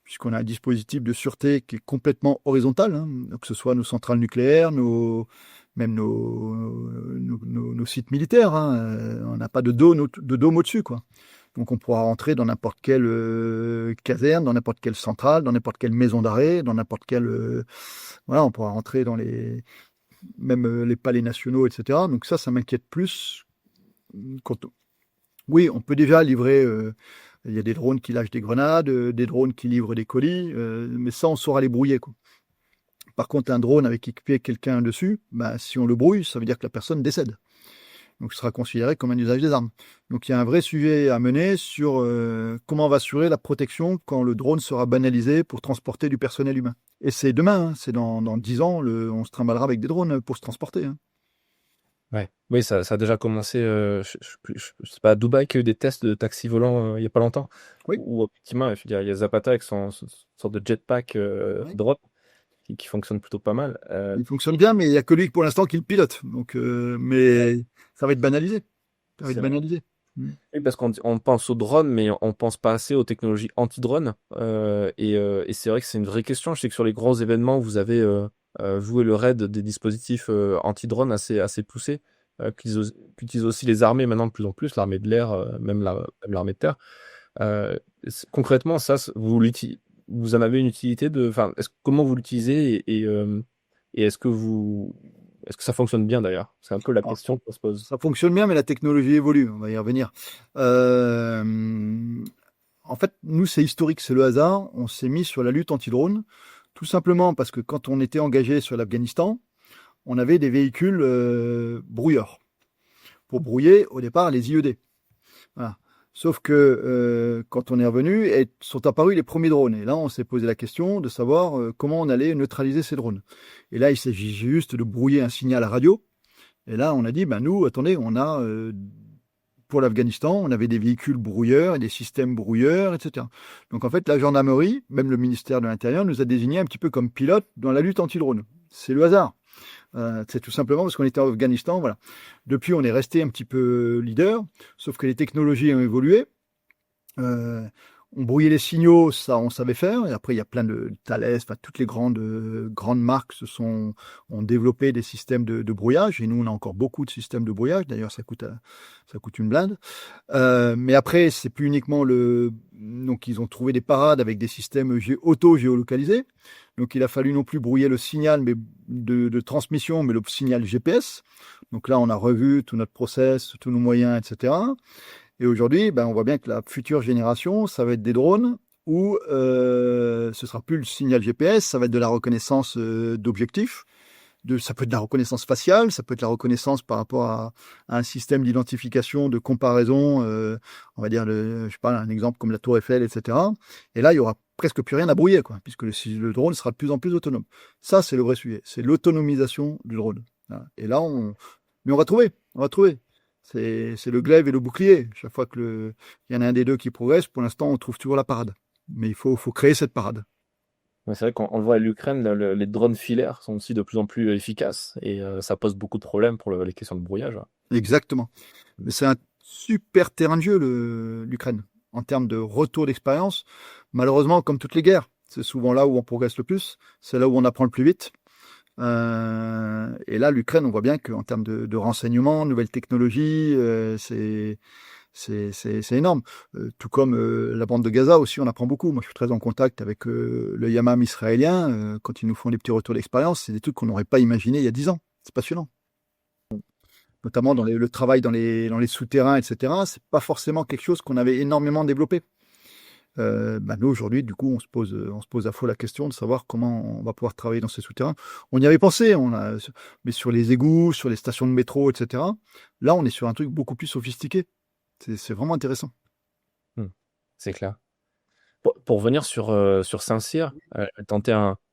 [SPEAKER 1] puisqu'on a un dispositif de sûreté qui est complètement horizontal, hein, que ce soit nos centrales nucléaires, même nos sites militaires. Hein, on n'a pas de dôme au-dessus, quoi. Donc, on pourra rentrer dans n'importe quelle caserne, dans n'importe quelle centrale, dans n'importe quelle maison d'arrêt, dans n'importe quelle... voilà, on pourra rentrer dans même les palais nationaux, etc. Donc ça m'inquiète plus. Oui, on peut déjà livrer, il y a des drones qui lâchent des grenades, des drones qui livrent des colis, mais ça, on saura les brouiller, quoi. Par contre, un drone avec équipé quelqu'un dessus, si on le brouille, ça veut dire que la personne décède. Donc, ce sera considéré comme un usage des armes. Donc, il y a un vrai sujet à mener sur comment on va assurer la protection quand le drone sera banalisé pour transporter du personnel humain. Et c'est demain, hein, c'est dans 10 ans, on se trimballera avec des drones pour se transporter. Hein.
[SPEAKER 2] Ouais. Oui, ça a déjà commencé, je sais pas, à Dubaï, qu'il y a eu des tests de taxi volant il n'y a pas longtemps.
[SPEAKER 1] Oui.
[SPEAKER 2] Où effectivement, il y a Zapata avec son sorte de jetpack
[SPEAKER 1] Oui.
[SPEAKER 2] drone qui fonctionne plutôt pas mal.
[SPEAKER 1] Il fonctionne bien, mais il n'y a que lui pour l'instant qui le pilote. Donc, mais ça va être banalisé. Ça va être
[SPEAKER 2] C'est vrai.
[SPEAKER 1] banalisé.
[SPEAKER 2] Oui, parce qu'on pense aux drones, mais on pense pas assez aux technologies anti-drones. Et c'est vrai que c'est une vraie question. Je sais que sur les grands événements, vous avez joué le raid des dispositifs anti-drones assez poussés, qu'utilisent aussi les armées maintenant de plus en plus, l'armée de l'air, même l'armée de terre. Concrètement, ça, vous en avez une utilité enfin, comment vous l'utilisez et est-ce que ça fonctionne bien d'ailleurs? C'est un peu la
[SPEAKER 1] Alors,
[SPEAKER 2] question qu'on se pose.
[SPEAKER 1] ça fonctionne bien, mais la technologie évolue. On va y revenir. En fait, nous, c'est historique, c'est le hasard. On s'est mis sur la lutte anti-drone, tout simplement parce que quand on était engagé sur l'Afghanistan, on avait des véhicules brouilleurs pour brouiller au départ les IED. Voilà. Sauf que quand on est revenu, sont apparus les premiers drones. Et là, on s'est posé la question de savoir comment on allait neutraliser ces drones. Et là, il s'agit juste de brouiller un signal à radio. Et là, on a dit, nous, attendez, on a pour l'Afghanistan, on avait des véhicules brouilleurs et des systèmes brouilleurs, etc. Donc en fait, la gendarmerie, même le ministère de l'Intérieur, nous a désignés un petit peu comme pilote dans la lutte anti-drone. C'est le hasard. C'est tout simplement parce qu'on était en Afghanistan, voilà. Depuis, on est resté un petit peu leader, sauf que les technologies ont évolué. On brouillait les signaux, ça on savait faire. Et après, il y a plein de Thales, enfin, toutes les grandes marques ont développé des systèmes de brouillage. Et nous, on a encore beaucoup de systèmes de brouillage. D'ailleurs, ça coûte une blinde. Mais après, c'est plus uniquement donc, ils ont trouvé des parades avec des systèmes auto-géolocalisés. Donc, il a fallu non plus brouiller le signal mais de transmission, mais le signal GPS. Donc là, on a revu tout notre process, tous nos moyens, etc. Et aujourd'hui, on voit bien que la future génération, ça va être des drones où ce sera plus le signal GPS, ça va être de la reconnaissance d'objectifs. Ça peut être de la reconnaissance faciale, ça peut être la reconnaissance par rapport à un système d'identification, de comparaison, on va dire, je sais pas, un exemple comme la Tour Eiffel, etc. Et là, il y aura presque plus rien à brouiller, quoi, puisque le drone sera de plus en plus autonome. Ça, c'est le vrai sujet, c'est l'autonomisation du drone. Voilà. Et là, mais on va trouver. C'est le glaive et le bouclier. Chaque fois il y en a un des deux qui progresse, pour l'instant, on trouve toujours la parade. Mais il faut créer cette parade.
[SPEAKER 2] Ouais, c'est vrai qu'on le voit à l'Ukraine, les drones filaires sont aussi de plus en plus efficaces et ça pose beaucoup de problèmes pour les questions de brouillage.
[SPEAKER 1] Exactement. Mais c'est un super terrain de jeu, l'Ukraine, en termes de retour d'expérience. Malheureusement, comme toutes les guerres, c'est souvent là où on progresse le plus, c'est là où on apprend le plus vite. Et là, l'Ukraine, on voit bien qu'en termes de renseignements, nouvelles technologies, c'est énorme. Tout comme la bande de Gaza aussi, on apprend beaucoup. Moi, je suis très en contact avec le Yamam israélien. Quand ils nous font des petits retours d'expérience, c'est des trucs qu'on n'aurait pas imaginé il y a 10 ans. C'est passionnant. Notamment dans le travail dans les souterrains, etc. C'est pas forcément quelque chose qu'on avait énormément développé. Nous, aujourd'hui, du coup, on se pose à fond la question de savoir comment on va pouvoir travailler dans ces souterrains. On y avait pensé, mais sur les égouts, sur les stations de métro, etc. Là, on est sur un truc beaucoup plus sophistiqué. C'est vraiment intéressant.
[SPEAKER 2] C'est clair. Pour revenir sur Saint-Cyr, je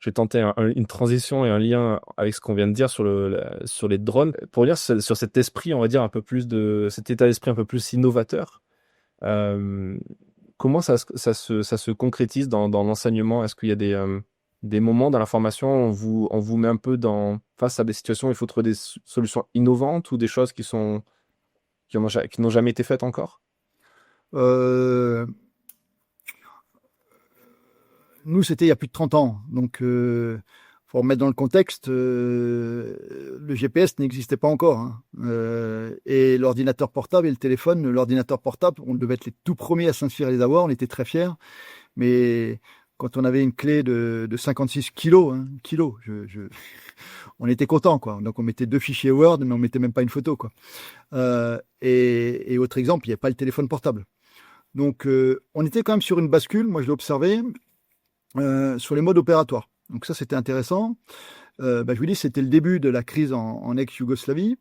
[SPEAKER 2] vais tenter une transition et un lien avec ce qu'on vient de dire sur les drones. Pour revenir sur cet esprit, on va dire cet état d'esprit un peu plus innovateur. Comment ça se concrétise dans l'enseignement? Est-ce qu'il y a des moments dans la formation où on vous met un peu face à des situations où il faut trouver des solutions innovantes ou des choses qui n'ont jamais été faites encore?
[SPEAKER 1] Nous, c'était il y a plus de 30 ans. Donc, faut remettre dans le contexte, le GPS n'existait pas encore. Hein. Et l'ordinateur portable et le téléphone, l'ordinateur portable, on devait être les tout premiers à s'inscrire à les avoir. On était très fiers. Mais quand on avait une clé de 56 kilos, on était content, quoi. Donc, on mettait 2 fichiers Word, mais on mettait même pas une photo, quoi. Et autre exemple, il n'y avait pas le téléphone portable. Donc, on était quand même sur une bascule. Moi, je l'ai observé. Sur les modes opératoires. Donc ça, c'était intéressant. Je vous dis, c'était le début de la crise en ex-Yougoslavie.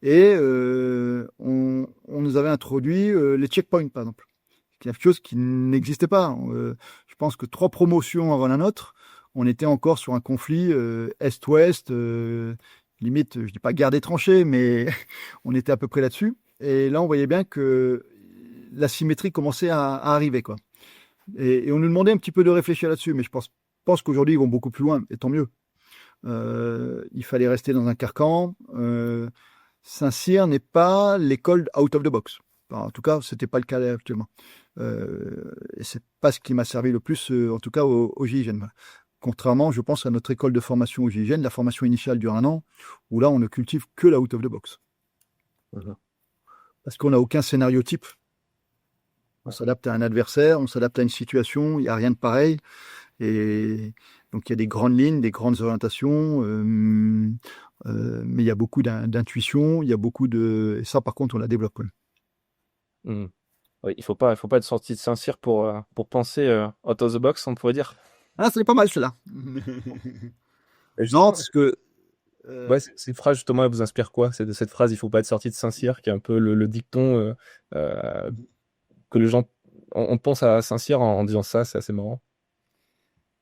[SPEAKER 1] Et on nous avait introduit les checkpoints, par exemple. Quelque chose qui n'existait pas. Je pense que 3 promotions avant la nôtre, on était encore sur un conflit Est-Ouest, limite, je dis pas guerre des tranchées, mais on était à peu près là-dessus. Et là, on voyait bien que l'asymétrie commençait à arriver, quoi. Et on nous demandait un petit peu de réfléchir là-dessus, mais je pense qu'aujourd'hui, ils vont beaucoup plus loin, et tant mieux. Il fallait rester dans un carcan. Saint-Cyr n'est pas l'école out of the box. Enfin, en tout cas, c'était pas le cas actuellement. Et c'est pas ce qui m'a servi le plus, en tout cas, au GIGN. Contrairement, je pense, à notre école de formation au GIGN, la formation initiale dure 1 an, où là, on ne cultive que la out of the box. Parce qu'on n'a aucun scénario type. On s'adapte à un adversaire, on s'adapte à une situation, il n'y a rien de pareil. Et donc, il y a des grandes lignes, des grandes orientations, mais il y a beaucoup d'intuition, il y a beaucoup de... Et ça, par contre, on la développe.
[SPEAKER 2] Oui, il faut pas être sorti de Saint-Cyr pour penser out of the box, on pourrait dire.
[SPEAKER 1] Ah, c'est pas mal, cela. Non, parce que...
[SPEAKER 2] Ouais, cette phrase, justement, elle vous inspire quoi? Cette phrase, il faut pas être sorti de Saint-Cyr, qui est un peu le dicton que les gens... On pense à Saint-Cyr en disant ça, c'est assez marrant.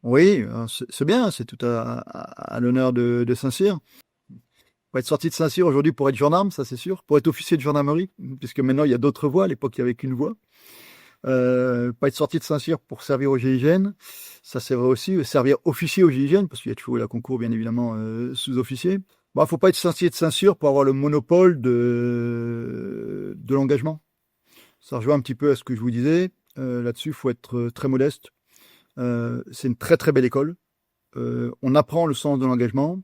[SPEAKER 1] Oui, c'est bien, c'est tout à l'honneur de Saint-Cyr. Pas être sorti de Saint-Cyr aujourd'hui pour être gendarme, ça c'est sûr. Pour être officier de gendarmerie, puisque maintenant il y a d'autres voies. À l'époque, il n'y avait qu'une voie. Pas être sorti de Saint-Cyr pour servir au GIGN, ça c'est vrai aussi. Servir officier au GIGN, parce qu'il y a toujours la concours, bien évidemment, sous-officier. Faut pas être sorti de Saint-Cyr pour avoir le monopole de l'engagement. Ça rejoint un petit peu à ce que je vous disais. Là-dessus, il faut être très modeste. C'est une très très belle école. On apprend le sens de l'engagement.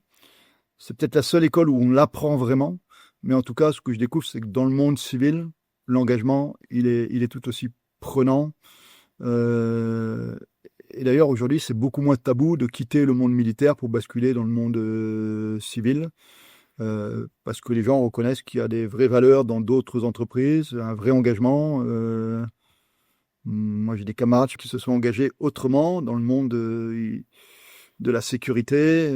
[SPEAKER 1] C'est peut-être la seule école où on l'apprend vraiment. Mais en tout cas, ce que je découvre, c'est que dans le monde civil, l'engagement, il est tout aussi prenant. Et d'ailleurs, aujourd'hui, c'est beaucoup moins tabou de quitter le monde militaire pour basculer dans le monde civil. Parce que les gens reconnaissent qu'il y a des vraies valeurs dans d'autres entreprises, un vrai engagement. Moi, j'ai des camarades qui se sont engagés autrement dans le monde de la sécurité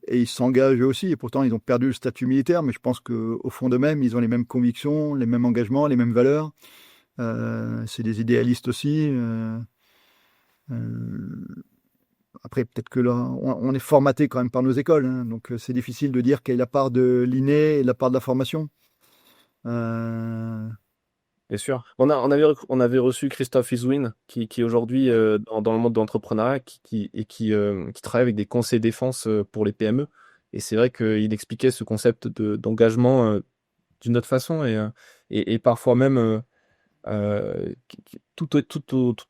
[SPEAKER 1] et ils s'engagent eux aussi. Et pourtant, ils ont perdu le statut militaire, mais je pense qu'au fond d'eux-mêmes, ils ont les mêmes convictions, les mêmes engagements, les mêmes valeurs. C'est des idéalistes aussi. Après, peut-être que là, on est formaté quand même par nos écoles, hein, donc c'est difficile de dire quelle est la part de l'inné et la part de la formation.
[SPEAKER 2] Bien sûr. On avait reçu Christophe Iswin, qui aujourd'hui dans le monde de l'entrepreneuriat, qui travaille avec des conseils défense pour les PME. Et c'est vrai qu'il expliquait ce concept d'engagement d'une autre façon et parfois même tout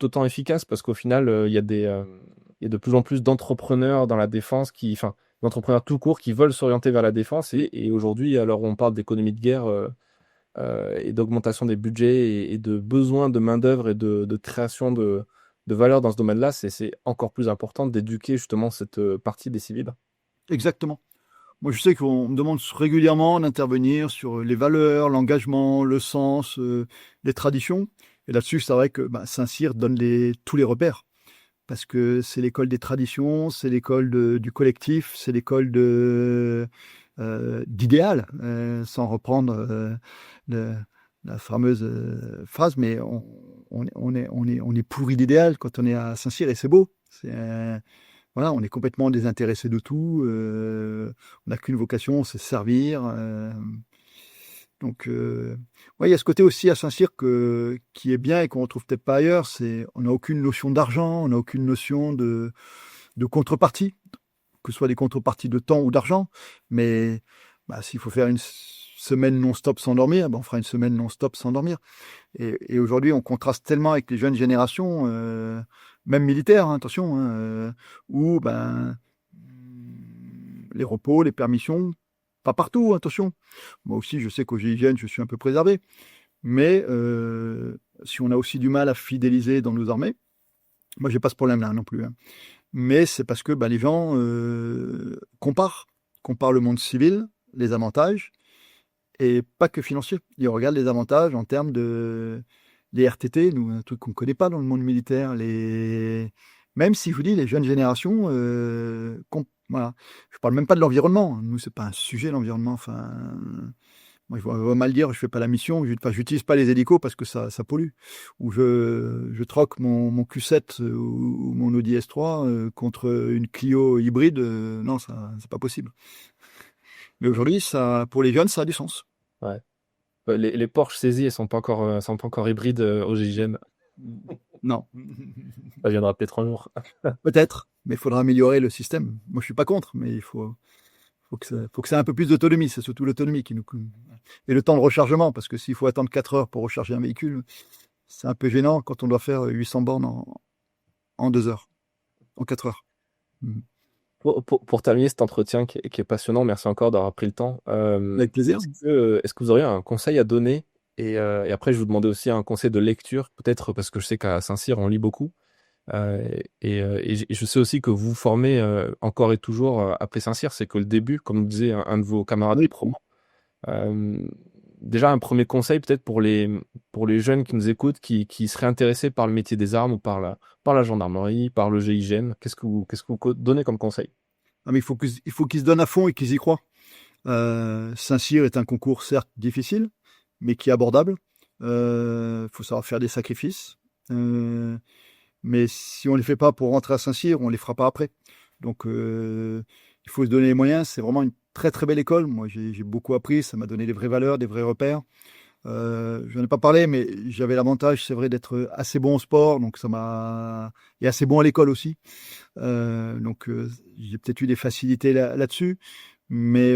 [SPEAKER 2] autant efficace parce qu'au final, il y a de plus en plus d'entrepreneurs dans la défense enfin, d'entrepreneurs tout court qui veulent s'orienter vers la défense. Et aujourd'hui, alors on parle d'économie de guerre et d'augmentation des budgets et de besoin de main-d'œuvre et de création de valeur dans ce domaine-là, c'est encore plus important d'éduquer justement cette partie des civils.
[SPEAKER 1] Exactement. Moi, je sais qu'on me demande régulièrement d'intervenir sur les valeurs, l'engagement, le sens, les traditions. Et là-dessus, c'est vrai que Saint-Cyr donne tous les repères. Parce que c'est l'école des traditions, c'est l'école du collectif, c'est l'école d'idéal, sans reprendre la fameuse phrase, mais on est pourri d'idéal quand on est à Saint-Cyr et c'est beau. Voilà, on est complètement désintéressé de tout. On n'a qu'une vocation, c'est servir. Donc, ouais, il y a ce côté aussi à Saint-Cyr qui est bien et qu'on retrouve peut-être pas ailleurs. On n'a aucune notion d'argent, on n'a aucune notion de contrepartie, que ce soit des contreparties de temps ou d'argent. Mais s'il faut faire une semaine non-stop sans dormir, on fera une semaine non-stop sans dormir. Et aujourd'hui, on contraste tellement avec les jeunes générations, même militaires, hein, attention, hein, où les repos, les permissions, pas partout, attention. Moi aussi, je sais qu'au GIGN, je suis un peu préservé. Mais si on a aussi du mal à fidéliser dans nos armées, moi, j'ai pas ce problème-là non plus. Hein. Mais c'est parce que les gens comparent le monde civil, les avantages, et pas que financiers. Ils regardent les avantages en termes des RTT, nous, un truc qu'on ne connaît pas dans le monde militaire. Même si je vous dis, les jeunes générations, voilà. Je parle même pas de l'environnement. Nous, c'est pas un sujet, l'environnement. Enfin, moi, je vois mal dire, je fais pas la mission, j'utilise pas les hélicos parce que ça pollue. Ou je troque mon Q7 ou mon Audi S3 contre une Clio hybride. Non, ça, c'est pas possible. Mais aujourd'hui, pour les jeunes, ça a du sens.
[SPEAKER 2] Ouais. Les Porsche saisis, elles sont pas encore hybrides au GIGN.
[SPEAKER 1] Non.
[SPEAKER 2] Ça viendra peut-être un jour.
[SPEAKER 1] Peut-être, mais il faudra améliorer le système. Moi, je suis pas contre, mais il faut que ça ait un peu plus d'autonomie. C'est surtout l'autonomie qui nous coûte. Et le temps de rechargement, parce que s'il faut attendre 4 heures pour recharger un véhicule, c'est un peu gênant quand on doit faire 800 bornes en 2 heures, en 4 heures.
[SPEAKER 2] Pour terminer cet entretien qui est passionnant, merci encore d'avoir pris le temps.
[SPEAKER 1] Avec plaisir.
[SPEAKER 2] Est-ce que vous auriez un conseil à donner et après, je vous demandais aussi un conseil de lecture, peut-être parce que je sais qu'à Saint-Cyr, on lit beaucoup. Et je sais aussi que vous formez encore et toujours après Saint-Cyr, c'est que le début, comme disait un de vos camarades de promo. Déjà, un premier conseil peut-être pour les jeunes qui nous écoutent, qui seraient intéressés par le métier des armes ou par la gendarmerie, par le GIGN. Qu'est-ce que vous donnez comme conseil?
[SPEAKER 1] Mais il faut qu'ils se donnent à fond et qu'ils y croient. Saint-Cyr est un concours certes difficile, mais qui est abordable. Faut savoir faire des sacrifices. Mais si on les fait pas pour rentrer à Saint-Cyr, on les fera pas après. Donc il faut se donner les moyens. C'est vraiment une très très belle école. Moi, j'ai beaucoup appris. Ça m'a donné des vraies valeurs, des vrais repères. Je n'en ai pas parlé, mais j'avais l'avantage, c'est vrai, d'être assez bon au sport, donc ça m'a et assez bon à l'école aussi. Donc j'ai peut-être eu des facilités là-dessus, mais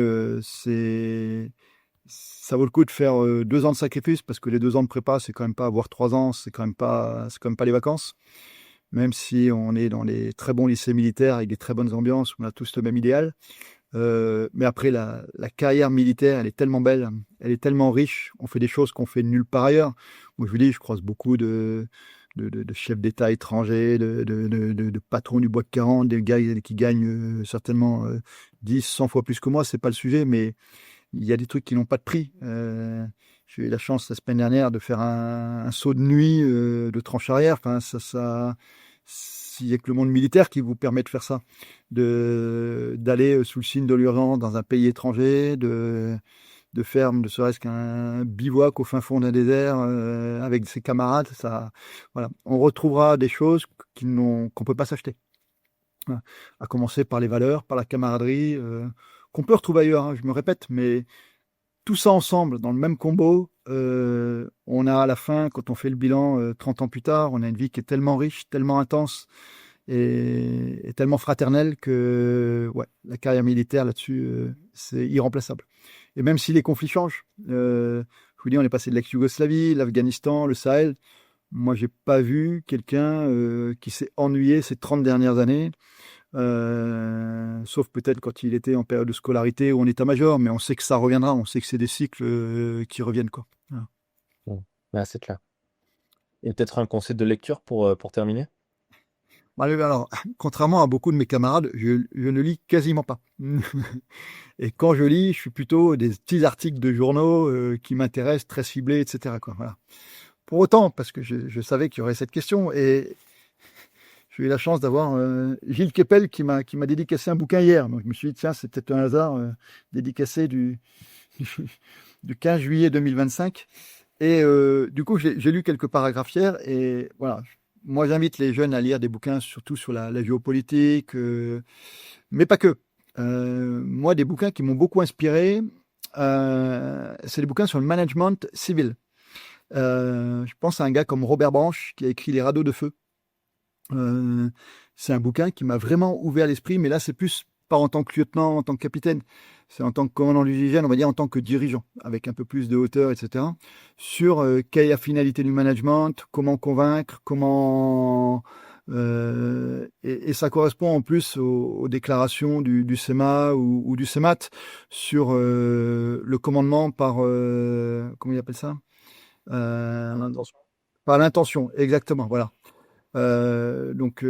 [SPEAKER 1] ça vaut le coup de faire 2 ans de sacrifice parce que les 2 ans de prépa, c'est quand même pas, voire 3 ans, c'est quand même pas les vacances. Même si on est dans les très bons lycées militaires avec des très bonnes ambiances, où on a tous le même idéal. Mais après, la carrière militaire, elle est tellement belle, elle est tellement riche. On fait des choses qu'on fait nulle part ailleurs. Moi, je vous dis, je croise beaucoup de chefs d'État étrangers, de patrons du Bois de 40, des gars qui gagnent certainement 10, 100 fois plus que moi. C'est pas le sujet, mais il y a des trucs qui n'ont pas de prix. J'ai eu la chance la semaine dernière de faire un saut de nuit de tranche arrière. Enfin, il n'y a que le monde militaire qui vous permet de faire ça, d'aller sous le signe de l'urgence dans un pays étranger, de faire ne serait-ce qu'un bivouac au fin fond d'un désert avec ses camarades. Ça, voilà, on retrouvera des choses qu'on peut pas s'acheter. Voilà. À commencer par les valeurs, par la camaraderie, qu'on peut retrouver ailleurs. Hein, je me répète, mais tout ça ensemble, dans le même combo, on a à la fin, quand on fait le bilan 30 ans plus tard, on a une vie qui est tellement riche, tellement intense et tellement fraternelle que ouais, la carrière militaire là-dessus, c'est irremplaçable. Et même si les conflits changent, je vous dis, on est passé de l'ex-Yougoslavie, l'Afghanistan, le Sahel. Moi, j'ai pas vu quelqu'un qui s'est ennuyé ces 30 dernières années. Sauf peut-être quand il était en période de scolarité ou en état-major, mais on sait que ça reviendra, on sait que c'est des cycles qui reviennent, quoi. Voilà.
[SPEAKER 2] Bon, bah, c'est clair. Et peut-être un conseil de lecture pour terminer?
[SPEAKER 1] Alors, contrairement à beaucoup de mes camarades, je ne lis quasiment pas. Et quand je lis, je suis plutôt des petits articles de journaux qui m'intéressent, très ciblés, etc., quoi. Voilà. Pour autant, parce que je savais qu'il y aurait cette question, et j'ai eu la chance d'avoir Gilles Kepel qui m'a dédicacé un bouquin hier. Donc je me suis dit, tiens, c'est peut-être un hasard dédicacé du 15 juillet 2025. Et du coup, j'ai lu quelques paragraphes hier. Et voilà, moi, j'invite les jeunes à lire des bouquins, surtout sur la géopolitique, mais pas que. Moi, des bouquins qui m'ont beaucoup inspiré, c'est des bouquins sur le management civil. Je pense à un gars comme Robert Branche qui a écrit Les radeaux de feu. Euh, c'est un bouquin qui m'a vraiment ouvert l'esprit, mais là, c'est plus pas en tant que lieutenant, en tant que capitaine, c'est en tant que commandant du GIGN, on va dire en tant que dirigeant, avec un peu plus de hauteur, etc., sur quelle est la finalité du management, comment convaincre, et ça correspond en plus aux déclarations du CEMA ou du CEMAT sur le commandement par, comment il appelle ça?
[SPEAKER 2] Attention.
[SPEAKER 1] Par l'intention, exactement, voilà. Donc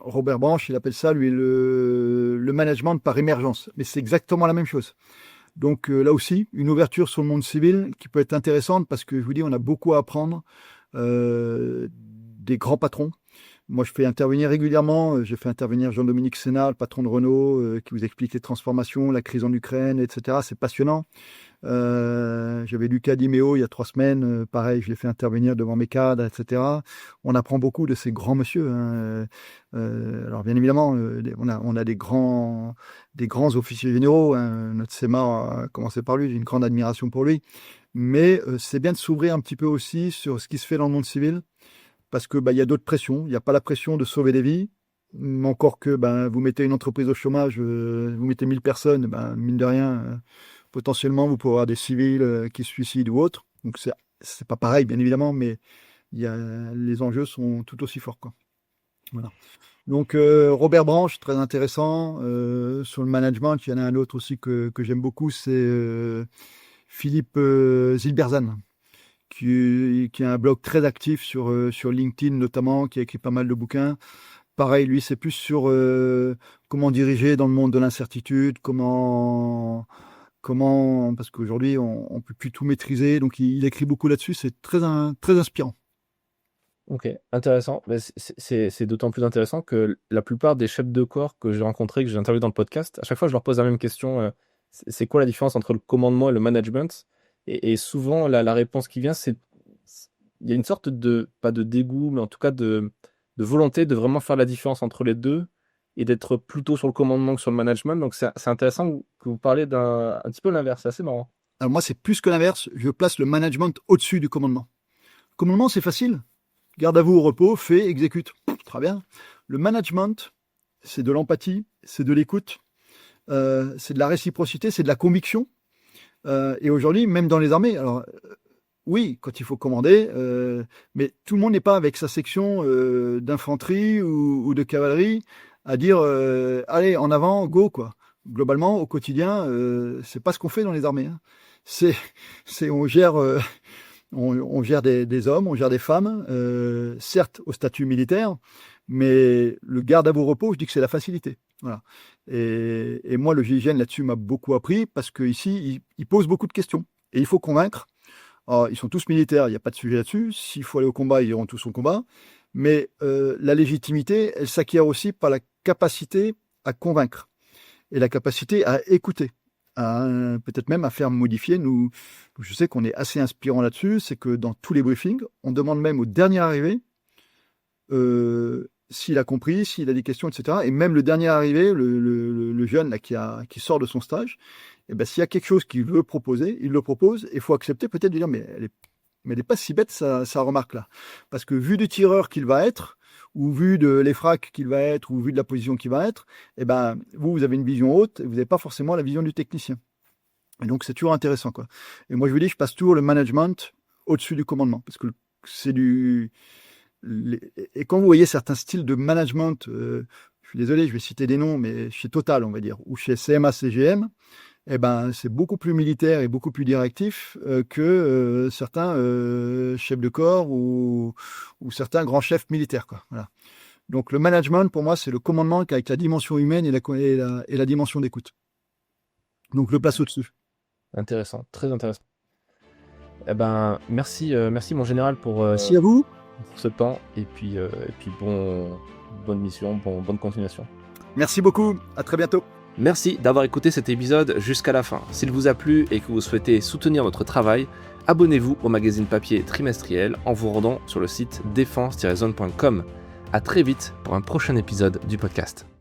[SPEAKER 1] Robert Branche, il appelle ça lui le management par émergence, mais c'est exactement la même chose. Donc là aussi, une ouverture sur le monde civil qui peut être intéressante parce que je vous dis, on a beaucoup à apprendre des grands patrons. Moi, je fais intervenir régulièrement. J'ai fait intervenir Jean-Dominique Sénat, le patron de Renault, qui vous explique les transformations, la crise en Ukraine, etc. C'est passionnant. J'avais Luca Di Meo il y a 3 semaines. Pareil, je l'ai fait intervenir devant mes cadres, etc. On apprend beaucoup de ces grands monsieur. Hein. Alors, bien évidemment, on a des grands officiers généraux. Hein. Notre SEMA a commencé par lui. J'ai une grande admiration pour lui. Mais c'est bien de s'ouvrir un petit peu aussi sur ce qui se fait dans le monde civil. Parce que il y a d'autres pressions. Il n'y a pas la pression de sauver des vies. Encore que vous mettez une entreprise au chômage, vous mettez 1000 personnes, mine de rien, potentiellement vous pouvez avoir des civils qui se suicident ou autres. Donc c'est pas pareil, bien évidemment, mais les enjeux sont tout aussi forts, quoi. Voilà. Donc Robert Branche, très intéressant. Sur le management, il y en a un autre aussi que j'aime beaucoup, c'est Philippe Zilberzan qui a un blog très actif sur LinkedIn notamment, qui a écrit pas mal de bouquins. Pareil, lui, c'est plus sur comment diriger dans le monde de l'incertitude, parce qu'aujourd'hui, on ne peut plus tout maîtriser. Donc, il écrit beaucoup là-dessus. C'est très inspirant.
[SPEAKER 2] Ok, intéressant. Mais c'est d'autant plus intéressant que la plupart des chefs de corps que j'ai rencontrés, que j'ai interviewés dans le podcast, à chaque fois, je leur pose la même question. C'est quoi la différence entre le commandement et le management? Et souvent, la réponse qui vient, il y a une sorte de, pas de dégoût, mais en tout cas de volonté de vraiment faire la différence entre les deux et d'être plutôt sur le commandement que sur le management. Donc c'est intéressant que vous parlez d'un un petit peu l'inverse, c'est assez marrant.
[SPEAKER 1] Alors moi, c'est plus que l'inverse. Je place le management au-dessus du commandement. Le commandement, c'est facile. Garde à vous au repos, fais, exécute. Très bien. Le management, c'est de l'empathie, c'est de l'écoute, c'est de la réciprocité, c'est de la conviction. Et aujourd'hui, même dans les armées, alors oui, quand il faut commander, mais tout le monde n'est pas avec sa section d'infanterie ou de cavalerie à dire allez, en avant, go, quoi. Globalement, au quotidien, c'est pas ce qu'on fait dans les armées. Hein. On gère, on gère des hommes, on gère des femmes, certes au statut militaire, mais le garde à vos repos, je dis que c'est la facilité. Voilà. Et moi, le GIGN là-dessus m'a beaucoup appris parce qu'ici, il pose beaucoup de questions et il faut convaincre. Alors, ils sont tous militaires, il n'y a pas de sujet là-dessus. S'il faut aller au combat, ils iront tous au combat. Mais la légitimité, elle s'acquiert aussi par la capacité à convaincre et la capacité à écouter, peut-être même à faire modifier. Nous, je sais qu'on est assez inspirant là-dessus, c'est que dans tous les briefings, on demande même au dernier arrivé s'il a compris, s'il a des questions, etc. Et même le dernier arrivé, le jeune là, qui sort de son stage, et ben, s'il y a quelque chose qu'il veut proposer, il le propose, et il faut accepter peut-être de dire, mais elle n'est pas si bête, sa remarque-là. Parce que vu du tireur qu'il va être, ou vu de l'EFRAC qu'il va être, ou vu de la position qu'il va être, et ben, vous avez une vision haute, et vous n'avez pas forcément la vision du technicien. Et donc, c'est toujours intéressant, quoi. Et moi, je vous dis, je passe toujours le management au-dessus du commandement, parce que c'est et quand vous voyez certains styles de management, je suis désolé, je vais citer des noms, mais chez Total, on va dire, ou chez CMA-CGM, eh ben, c'est beaucoup plus militaire et beaucoup plus directif que certains chefs de corps ou certains grands chefs militaires, quoi. Voilà. Donc le management, pour moi, c'est le commandement avec la dimension humaine et la dimension d'écoute. Donc le place au-dessus.
[SPEAKER 2] Intéressant, très intéressant. Eh ben, merci mon général pour
[SPEAKER 1] Merci à vous.
[SPEAKER 2] ce temps et puis bonne mission, bonne continuation.
[SPEAKER 1] Merci beaucoup. À très bientôt.
[SPEAKER 2] Merci d'avoir écouté cet épisode jusqu'à la fin. S'il vous a plu et que vous souhaitez soutenir notre travail, abonnez-vous au magazine papier trimestriel en vous rendant sur le site défense-zone.com. À très vite pour un prochain épisode du podcast.